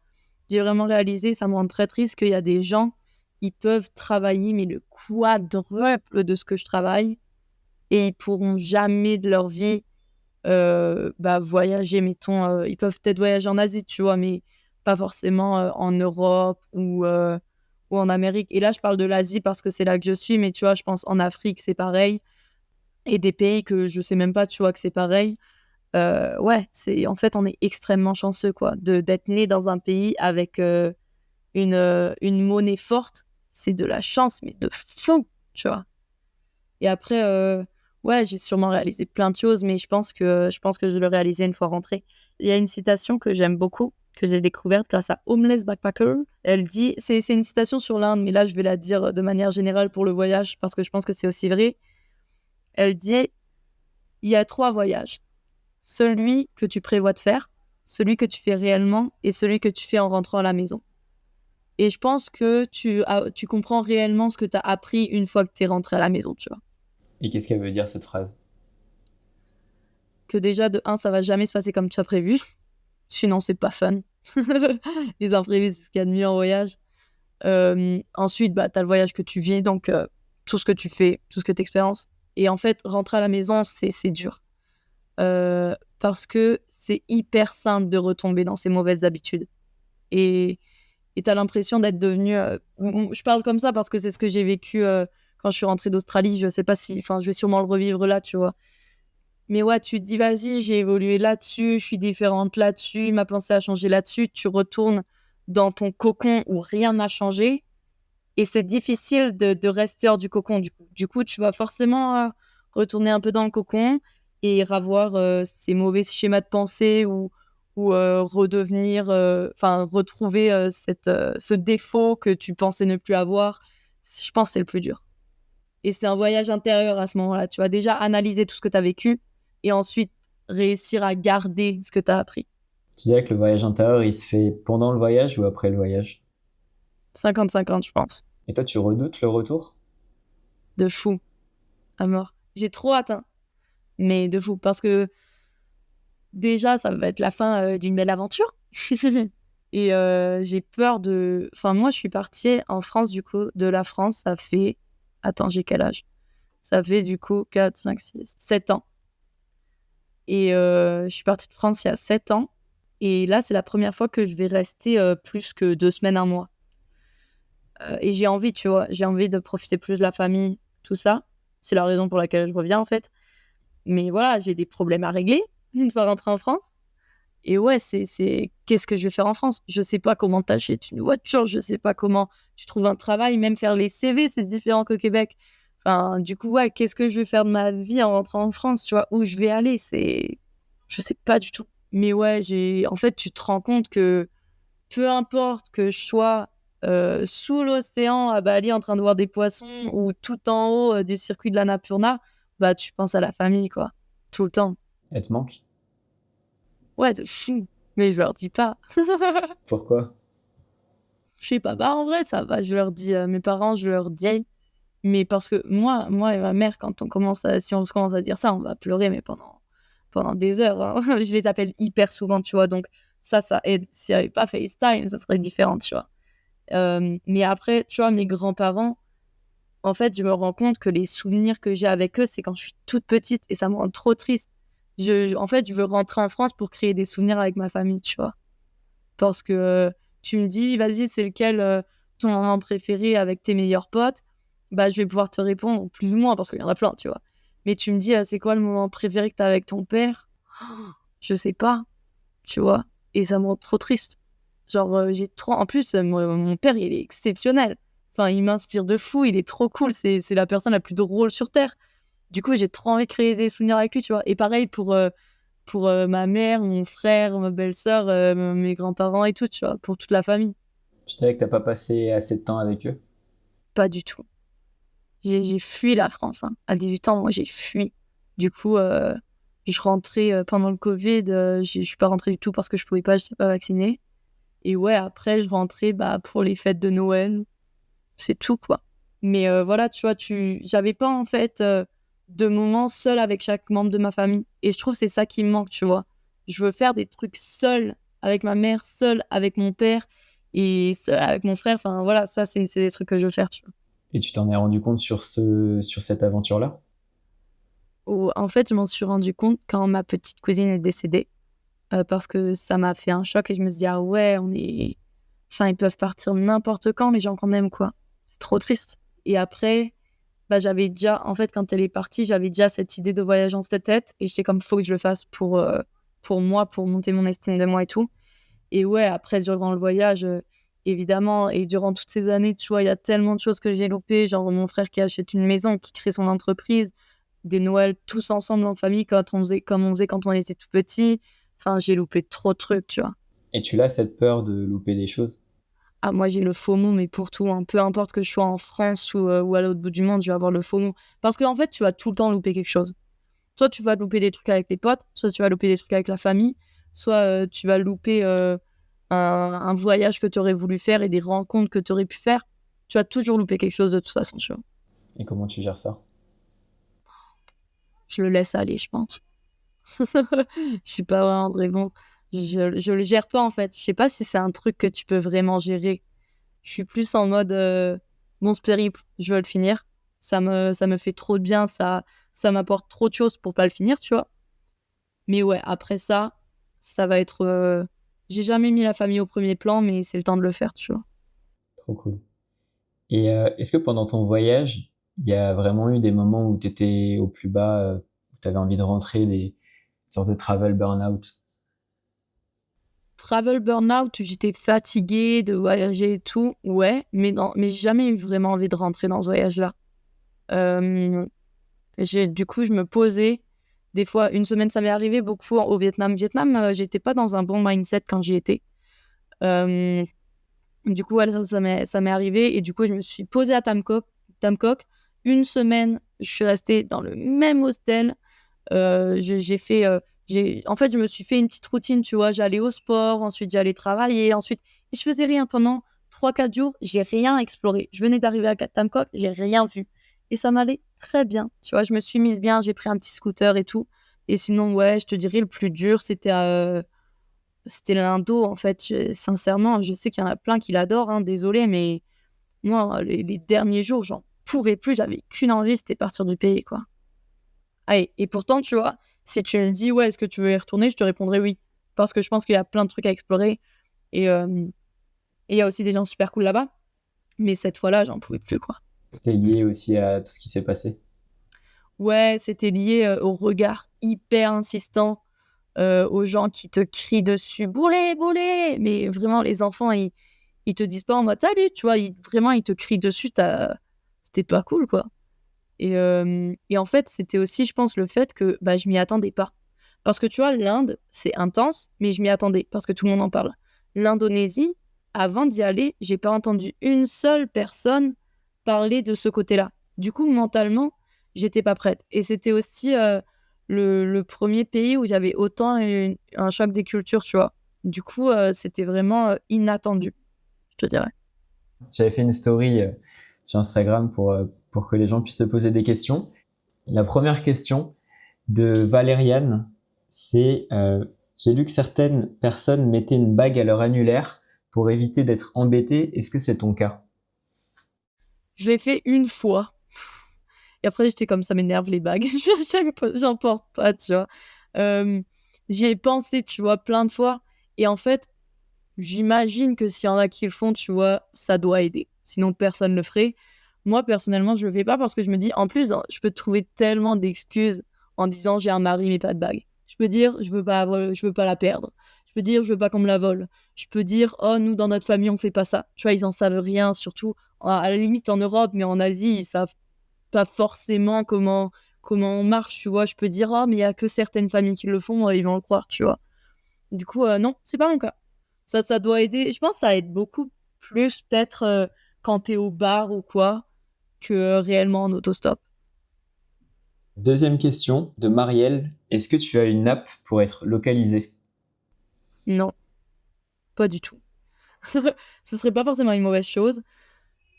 J'ai vraiment réalisé, ça me rend très triste qu'il y a des gens, ils peuvent travailler, mais le quadruple de ce que je travaille, et ils pourront jamais de leur vie bah, voyager, mettons. Ils peuvent peut-être voyager en Asie, tu vois, mais pas forcément en Europe ou en Amérique. Et là, je parle de l'Asie parce que c'est là que je suis, mais tu vois, je pense en Afrique, c'est pareil. Et des pays que je sais même pas, tu vois, que c'est pareil. Ouais, en fait, on est extrêmement chanceux, quoi, d'être né dans un pays avec une monnaie forte. C'est de la chance, mais de fou, tu vois. Et après, ouais, j'ai sûrement réalisé plein de choses, mais je pense que je le réalisais une fois rentrée. Il y a une citation que j'aime beaucoup, que j'ai découverte grâce à Homeless Backpacker. Elle dit, c'est une citation sur l'Inde, mais là, je vais la dire de manière générale pour le voyage, parce que je pense que c'est aussi vrai. Elle dit, il y a 3 voyages. Celui que tu prévois de faire, celui que tu fais réellement et celui que tu fais en rentrant à la maison. Et je pense que tu comprends réellement ce que tu as appris une fois que tu es rentré à la maison, tu vois. Et qu'est-ce qu'elle veut dire cette phrase? Que déjà, de un, ça va jamais se passer comme tu as prévu. Sinon, c'est pas fun. Les imprévus, c'est ce qu'il y a de mieux en voyage. Ensuite, bah, tu as le voyage que tu vis, donc tout ce que tu fais, tout ce que tu expériences. Et en fait, rentrer à la maison, c'est dur. Parce que c'est hyper simple de retomber dans ces mauvaises habitudes. Et tu as l'impression d'être devenu... je parle comme ça parce que c'est ce que j'ai vécu quand je suis rentrée d'Australie. Je sais pas si... Enfin, je vais sûrement le revivre là, tu vois. Mais ouais, tu te dis, vas-y, j'ai évolué là-dessus, je suis différente là-dessus, ma pensée a changé là-dessus. Tu retournes dans ton cocon où rien n'a changé. Et c'est difficile de rester hors du cocon, du coup. Du coup, tu vas forcément retourner un peu dans le cocon et revoir ces mauvais schémas de pensée ou redevenir, retrouver ce défaut que tu pensais ne plus avoir. Je pense que c'est le plus dur. Et c'est un voyage intérieur à ce moment-là. Tu vas déjà analyser tout ce que tu as vécu et ensuite réussir à garder ce que tu as appris. Tu dirais que le voyage intérieur, il se fait pendant le voyage ou après le voyage? 50-50, je pense. Et toi, tu redoutes le retour? De fou, à mort. J'ai trop hâte, hein. Mais de fou. Parce que déjà, ça va être la fin d'une belle aventure. Et j'ai peur de... Enfin, moi, je suis partie en France, du coup. De la France, ça fait... Attends, j'ai quel âge? Ça fait, du coup, 4, 5, 6, 7 ans. Et je suis partie de France il y a 7 ans. Et là, c'est la première fois que je vais rester plus que 2 semaines, un mois. Et j'ai envie, tu vois. J'ai envie de profiter plus de la famille, tout ça. C'est la raison pour laquelle je reviens, en fait. Mais voilà, j'ai des problèmes à régler une fois rentrée en France. Et ouais, c'est qu'est-ce que je vais faire en France? Je sais pas comment t'achètes une voiture, je sais pas comment tu trouves un travail, même faire les CV, c'est différent qu'au Québec. Enfin, du coup, ouais, qu'est-ce que je vais faire de ma vie en rentrant en France, tu vois? Où je vais aller, je sais pas du tout. Mais ouais, en fait, tu te rends compte que peu importe que je sois sous l'océan à Bali en train de voir des poissons ou tout en haut du circuit de l'Annapurna, bah tu penses à la famille, quoi. Tout le temps. Elle te manque? Ouais, de fou. Mais je leur dis pas. Pourquoi? Je sais pas. Bah, en vrai, ça va. Je leur dis, mes parents, je leur dis. Mais parce que moi et ma mère, si on commence à dire ça, on va pleurer, mais pendant des heures, hein. Je les appelle hyper souvent, tu vois. Donc, ça aide. S'il n'y avait pas FaceTime, ça serait différent, tu vois. Mais après, tu vois, mes grands-parents, en fait, je me rends compte que les souvenirs que j'ai avec eux, c'est quand je suis toute petite et ça me rend trop triste. En fait, je veux rentrer en France pour créer des souvenirs avec ma famille, tu vois. Parce que tu me dis, vas-y, c'est lequel ton moment préféré avec tes meilleurs potes? Bah, je vais pouvoir te répondre plus ou moins parce qu'il y en a plein, tu vois. Mais tu me dis, c'est quoi le moment préféré que tu as avec ton père? Je sais pas, tu vois. Et ça me rend trop triste. Genre, j'ai trop. En plus, mon père, il est exceptionnel. Enfin, il m'inspire de fou, il est trop cool. C'est la personne la plus drôle sur Terre. Du coup, j'ai trop envie de créer des souvenirs avec lui, tu vois. Et pareil pour ma mère, mon frère, ma belle-sœur, mes grands-parents et tout, tu vois, pour toute la famille. Tu dirais que t'as pas passé assez de temps avec eux? Pas du tout. J'ai fui la France, hein. À 18 ans, moi, j'ai fui. Du coup, je rentrais pendant le Covid, je suis pas rentrée du tout parce que je pouvais pas, je n'étais pas vaccinée. Et ouais, après, je rentrais pour les fêtes de Noël. C'est tout, quoi. Mais voilà, tu vois, j'avais pas, en fait, de moments seul avec chaque membre de ma famille. Et je trouve que c'est ça qui me manque, tu vois. Je veux faire des trucs seul avec ma mère, seul avec mon père et seul avec mon frère. Enfin, voilà, ça, c'est des trucs que je veux faire, tu vois. Et tu t'en es rendu compte sur cette aventure-là? En fait, je m'en suis rendu compte quand ma petite cousine est décédée. Parce que ça m'a fait un choc et je me suis dit, ah ouais, Enfin, ils peuvent partir n'importe quand, les gens qu'on aime, quoi. C'est trop triste. Et après, bah, en fait, quand elle est partie, j'avais déjà cette idée de voyage en cette tête. Et j'étais comme, faut que je le fasse pour moi, pour monter mon estime de moi et tout. Et ouais, après, durant le voyage, évidemment, et durant toutes ces années, tu vois, il y a tellement de choses que j'ai loupées. Genre, mon frère qui achète une maison, qui crée son entreprise, des Noëls tous ensemble en famille, comme on faisait quand on était tout petit. Enfin, j'ai loupé trop de trucs, tu vois. Et tu as cette peur de louper des choses? Ah, moi, j'ai le FOMO, mais pour tout, hein. Peu importe que je sois en France ou à l'autre bout du monde, je vais avoir le FOMO. Parce qu'en fait, tu vas tout le temps louper quelque chose. Soit tu vas louper des trucs avec les potes, soit tu vas louper des trucs avec la famille, soit tu vas louper un voyage que tu aurais voulu faire et des rencontres que tu aurais pu faire. Tu vas toujours louper quelque chose de toute façon, tu vois. Et comment tu gères ça? Je le laisse aller, je pense. Je suis pas vraiment très bon. Je le gère pas, en fait. Je sais pas si c'est un truc que tu peux vraiment gérer. Je suis plus en mode bon, ce périple, je veux le finir. Ça me fait trop de bien, ça m'apporte trop de choses pour pas le finir, tu vois. Mais ouais, après ça, ça va être. J'ai jamais mis la famille au premier plan, mais c'est le temps de le faire, tu vois. Trop cool. Et est-ce que pendant ton voyage, il y a vraiment eu des moments où tu étais au plus bas, où tu avais envie de rentrer, des sortes de travel burn-out? travel burnout où j'étais fatiguée de voyager et tout, ouais, mais non, mais j'ai jamais eu vraiment envie de rentrer dans ce voyage-là. Euh, du coup, je me posais. Des fois, une semaine, ça m'est arrivé beaucoup au Vietnam. Vietnam, j'étais pas dans un bon mindset quand j'y étais. Euh, du coup, ouais, ça m'est arrivé. Et du coup, je me suis posée à Tam Coc. Une semaine, je suis restée dans le même hostel. J'ai fait... en fait, je me suis fait une petite routine, tu vois. J'allais au sport, ensuite j'allais travailler, ensuite... Et je faisais rien pendant 3-4 jours. J'ai rien exploré. Je venais d'arriver à Tam Coc, j'ai rien vu. Et ça m'allait très bien. Tu vois, je me suis mise bien, j'ai pris un petit scooter et tout. Et sinon, ouais, je te dirais, le plus dur, c'était l'Indo, en fait. Sincèrement, je sais qu'il y en a plein qui l'adorent, hein, désolé, mais moi, les derniers jours, j'en pouvais plus. J'avais qu'une envie, c'était partir du pays, quoi. Ah, et pourtant, tu vois, si tu me dis, ouais, est-ce que tu veux y retourner, je te répondrai oui. Parce que je pense qu'il y a plein de trucs à explorer. Et il y a aussi des gens super cool là-bas. Mais cette fois-là, j'en pouvais plus, quoi. C'était lié aussi à tout ce qui s'est passé. Ouais, c'était lié au regard hyper insistant, aux gens qui te crient dessus, boulet, boulet. Mais vraiment, les enfants, ils te disent pas en mode salut, tu vois, vraiment, ils te crient dessus, c'était pas cool, quoi. Et en fait, c'était aussi, je pense, le fait que bah, je m'y attendais pas. Parce que tu vois, l'Inde, c'est intense, mais je m'y attendais parce que tout le monde en parle. L'Indonésie, avant d'y aller, j'ai pas entendu une seule personne parler de ce côté-là. Du coup, mentalement, j'étais pas prête. Et c'était aussi le premier pays où j'avais autant un choc des cultures, tu vois. Du coup, c'était vraiment inattendu, je te dirais. J'avais fait une story sur Instagram pour que les gens puissent se poser des questions. La première question de Valériane, c'est j'ai lu que certaines personnes mettaient une bague à leur annulaire pour éviter d'être embêtées. Est-ce que c'est ton cas? Je l'ai fait une fois. Et après, j'étais comme ça m'énerve les bagues. J'en porte pas, tu vois. J'y ai pensé, tu vois, plein de fois. Et en fait, j'imagine que s'il y en a qui le font, tu vois, ça doit aider. Sinon, personne le ferait. Moi, personnellement, je le fais pas parce que je me dis, en plus, je peux trouver tellement d'excuses en disant j'ai un mari mais pas de bague. Je peux dire je veux pas la perdre. Je peux dire je veux pas qu'on me la vole. Je peux dire oh nous dans notre famille on fait pas ça. Tu vois, ils en savent rien, surtout à la limite en Europe, mais en Asie ils savent pas forcément comment on marche. Tu vois, je peux dire oh mais il y a que certaines familles qui le font, ils vont le croire, tu vois. Du coup non, c'est pas mon cas. Ça doit aider. Je pense que ça aide beaucoup plus peut-être quand t'es au bar ou quoi que réellement en autostop. Deuxième question de Marielle. Est-ce que tu as une app pour être localisé? Non, pas du tout. Ce serait pas forcément une mauvaise chose,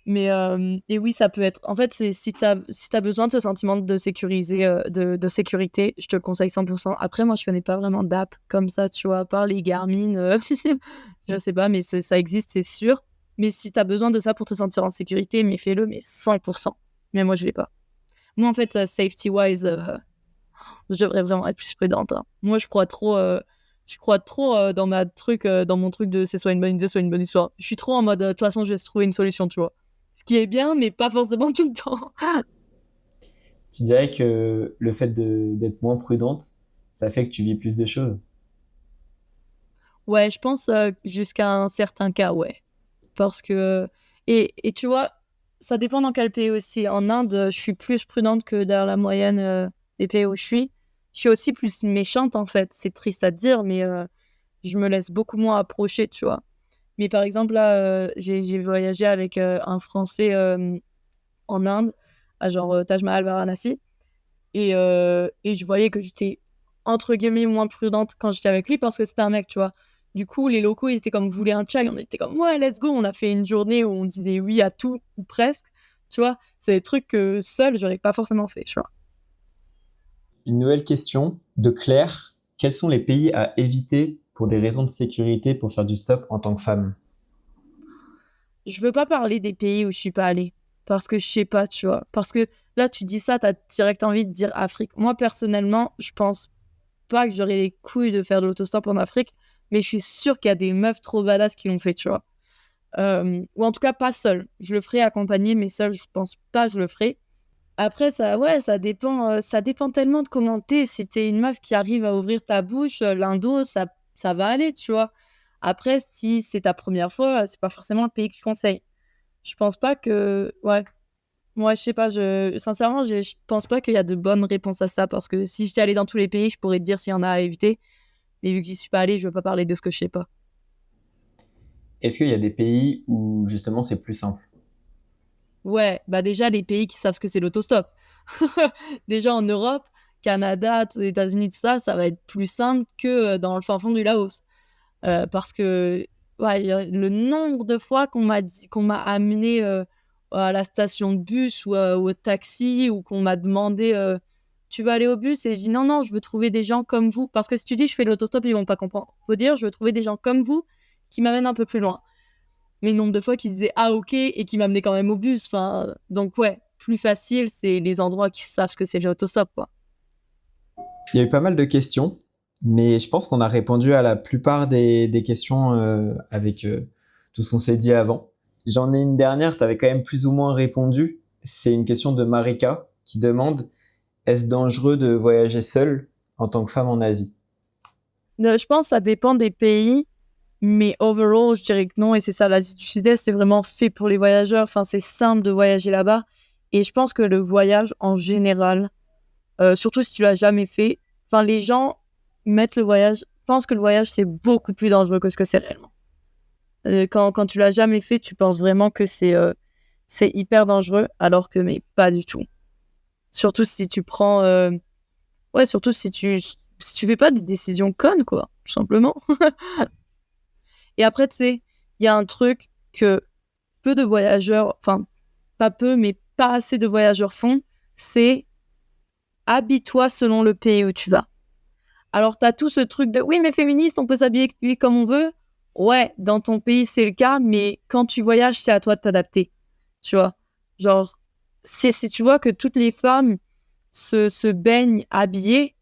mais et oui, ça peut être. En fait, c'est si t'as besoin de ce sentiment de sécurité, je te le conseille 100%. Après, moi, je connais pas vraiment d'app comme ça, tu vois, à part les Garmin, je sais pas, mais ça existe, c'est sûr. Mais si t'as besoin de ça pour te sentir en sécurité, mais fais-le, mais 100%. Mais moi, je l'ai pas. Moi, en fait, safety-wise, je devrais vraiment être plus prudente, hein. Moi, je crois trop dans mon truc de c'est soit une bonne idée, soit une bonne histoire. Je suis trop en mode, de toute façon, je vais se trouver une solution, tu vois. Ce qui est bien, mais pas forcément tout le temps. Tu dirais que le fait d'être moins prudente, ça fait que tu vis plus de choses. Ouais, je pense jusqu'à un certain cas, ouais. Parce que... Et tu vois, ça dépend dans quel pays aussi. En Inde, je suis plus prudente que dans la moyenne des pays où je suis. Je suis aussi plus méchante, en fait. C'est triste à dire, mais je me laisse beaucoup moins approcher, tu vois. Mais par exemple, là, j'ai voyagé avec un Français en Inde, à genre Taj Mahal, Varanasi. Et je voyais que j'étais, entre guillemets, moins prudente quand j'étais avec lui parce que c'était un mec, tu vois. Du coup, les locaux, ils étaient comme, vous voulez un chai? On était comme, ouais, let's go. On a fait une journée où on disait oui à tout, ou presque. Tu vois, c'est des trucs que seul, j'aurais pas forcément fait, tu vois. Une nouvelle question de Claire. Quels sont les pays à éviter pour des raisons de sécurité pour faire du stop en tant que femme? Je veux pas parler des pays où je suis pas allée. Parce que je sais pas, tu vois. Parce que là, tu dis ça, t'as direct envie de dire Afrique. Moi, personnellement, je pense pas que j'aurais les couilles de faire de l'autostop en Afrique, mais je suis sûre qu'il y a des meufs trop badass qui l'ont fait, tu vois. Ou en tout cas, pas seule. Je le ferai accompagnée, mais seule, je pense pas que je le ferai. Après, ouais, ça dépend tellement de comment t'es. Si t'es une meuf qui arrive à ouvrir ta bouche, l'indo, ça va aller, tu vois. Après, si c'est ta première fois, c'est pas forcément le pays que je conseille. Je pense pas que... Ouais, moi, je sais pas, sincèrement, je pense pas qu'il y a de bonnes réponses à ça, parce que si j'étais allée dans tous les pays, je pourrais te dire s'il y en a à éviter. Mais vu que j'y suis pas allée, je veux pas parler de ce que je sais pas. Est-ce qu'il y a des pays où justement c'est plus simple? Ouais, bah déjà, les pays qui savent ce que c'est l'autostop. Déjà en Europe, Canada, aux États-Unis, tout ça, ça va être plus simple que dans le fin fond du Laos. Parce que ouais, le nombre de fois qu'on m'a amené à la station de bus ou au taxi, ou qu'on m'a demandé tu veux aller au bus, et je dis non, non, je veux trouver des gens comme vous. Parce que si tu dis je fais de l'autostop, ils vont pas comprendre. Faut dire je veux trouver des gens comme vous qui m'amènent un peu plus loin. Mais le nombre de fois qu'ils disaient ah ok et qui m'amenaient quand même au bus. Enfin, donc ouais, plus facile, c'est les endroits qui savent ce que c'est l'autostop, quoi. Il y a eu pas mal de questions, mais je pense qu'on a répondu à la plupart des questions avec tout ce qu'on s'est dit avant. J'en ai une dernière, tu avais quand même plus ou moins répondu. C'est une question de Marika qui demande: est-ce dangereux de voyager seule en tant que femme en Asie? Je pense que ça dépend des pays. Mais overall, je dirais que non. Et c'est ça, l'Asie du Sud-Est, c'est vraiment fait pour les voyageurs. Enfin, c'est simple de voyager là-bas. Et je pense que le voyage, en général, surtout si tu l'as jamais fait, enfin, les gens pensent que le voyage, c'est beaucoup plus dangereux que ce que c'est réellement. Quand tu l'as jamais fait, tu penses vraiment que c'est hyper dangereux, alors que mais pas du tout. Surtout si tu prends... surtout si tu fais pas des décisions connes, quoi, tout simplement. Et après, tu sais, il y a un truc que peu de voyageurs, enfin, pas peu, mais pas assez de voyageurs font, c'est habille-toi selon le pays où tu vas. Alors, t'as tout ce truc de, oui, mais féministe, on peut s'habiller comme on veut. Ouais, dans ton pays, c'est le cas, mais quand tu voyages, c'est à toi de t'adapter. Tu vois, genre, si tu vois que toutes les femmes se baignent habillées,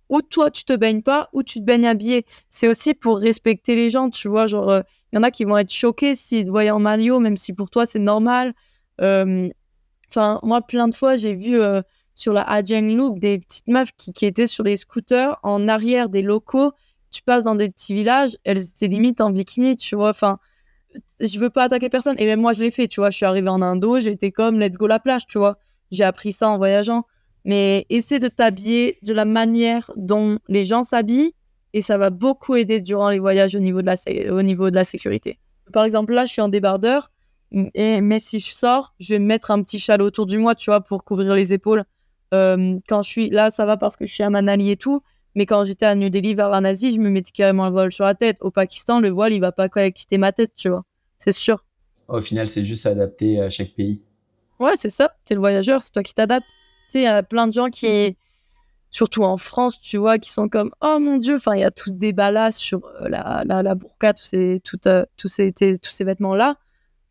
ou toi tu te baignes pas, ou tu te baignes habillé. C'est aussi pour respecter les gens, tu vois, genre y en a qui vont être choqués s'ils te voient en maillot, même si pour toi c'est normal. Enfin, moi plein de fois j'ai vu sur la Hajiang Loop des petites meufs qui étaient sur les scooters en arrière des locaux. Tu passes dans des petits villages, elles étaient limite en bikini, tu vois. Enfin, je veux pas attaquer personne, et même moi je l'ai fait, tu vois. Je suis arrivée en Indo, j'ai été comme let's go la plage, tu vois. J'ai appris ça en voyageant. Mais essaie de t'habiller de la manière dont les gens s'habillent, et ça va beaucoup aider durant les voyages au niveau de la sécurité. Par exemple, là, je suis en débardeur, mais si je sors, je vais me mettre un petit châle autour du moi, tu vois, pour couvrir les épaules. Quand je suis là, ça va parce que je suis à Manali et tout, mais quand j'étais à New Delhi vers en Asie, je me mettais carrément le voile sur la tête. Au Pakistan, le voile, il va pas quitter ma tête, tu vois. C'est sûr. Au final, c'est juste adapté à chaque pays. Ouais, c'est ça. T'es le voyageur, c'est toi qui t'adaptes. Tu sais, il y a plein de gens qui, surtout en France, tu vois, qui sont comme oh mon Dieu, enfin, il y a tous des ballas sur la burqa, tous ces vêtements-là.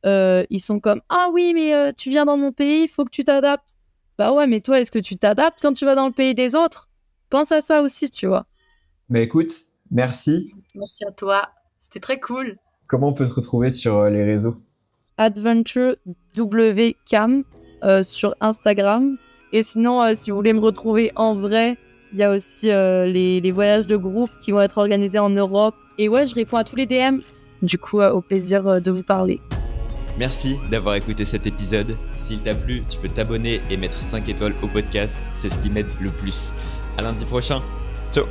Ils sont comme ah oui, mais tu viens dans mon pays, il faut que tu t'adaptes. Bah ouais, mais toi, est-ce que tu t'adaptes quand tu vas dans le pays des autres? Pense à ça aussi, tu vois. Mais écoute, merci. Merci à toi, c'était très cool. Comment on peut te retrouver sur les réseaux? AdventureWCam sur Instagram. Et sinon, si vous voulez me retrouver en vrai, il y a aussi les voyages de groupe qui vont être organisés en Europe. Et ouais, je réponds à tous les DM. Du coup, au plaisir de vous parler. Merci d'avoir écouté cet épisode. S'il t'a plu, tu peux t'abonner et mettre 5 étoiles au podcast. C'est ce qui m'aide le plus. À lundi prochain. Ciao.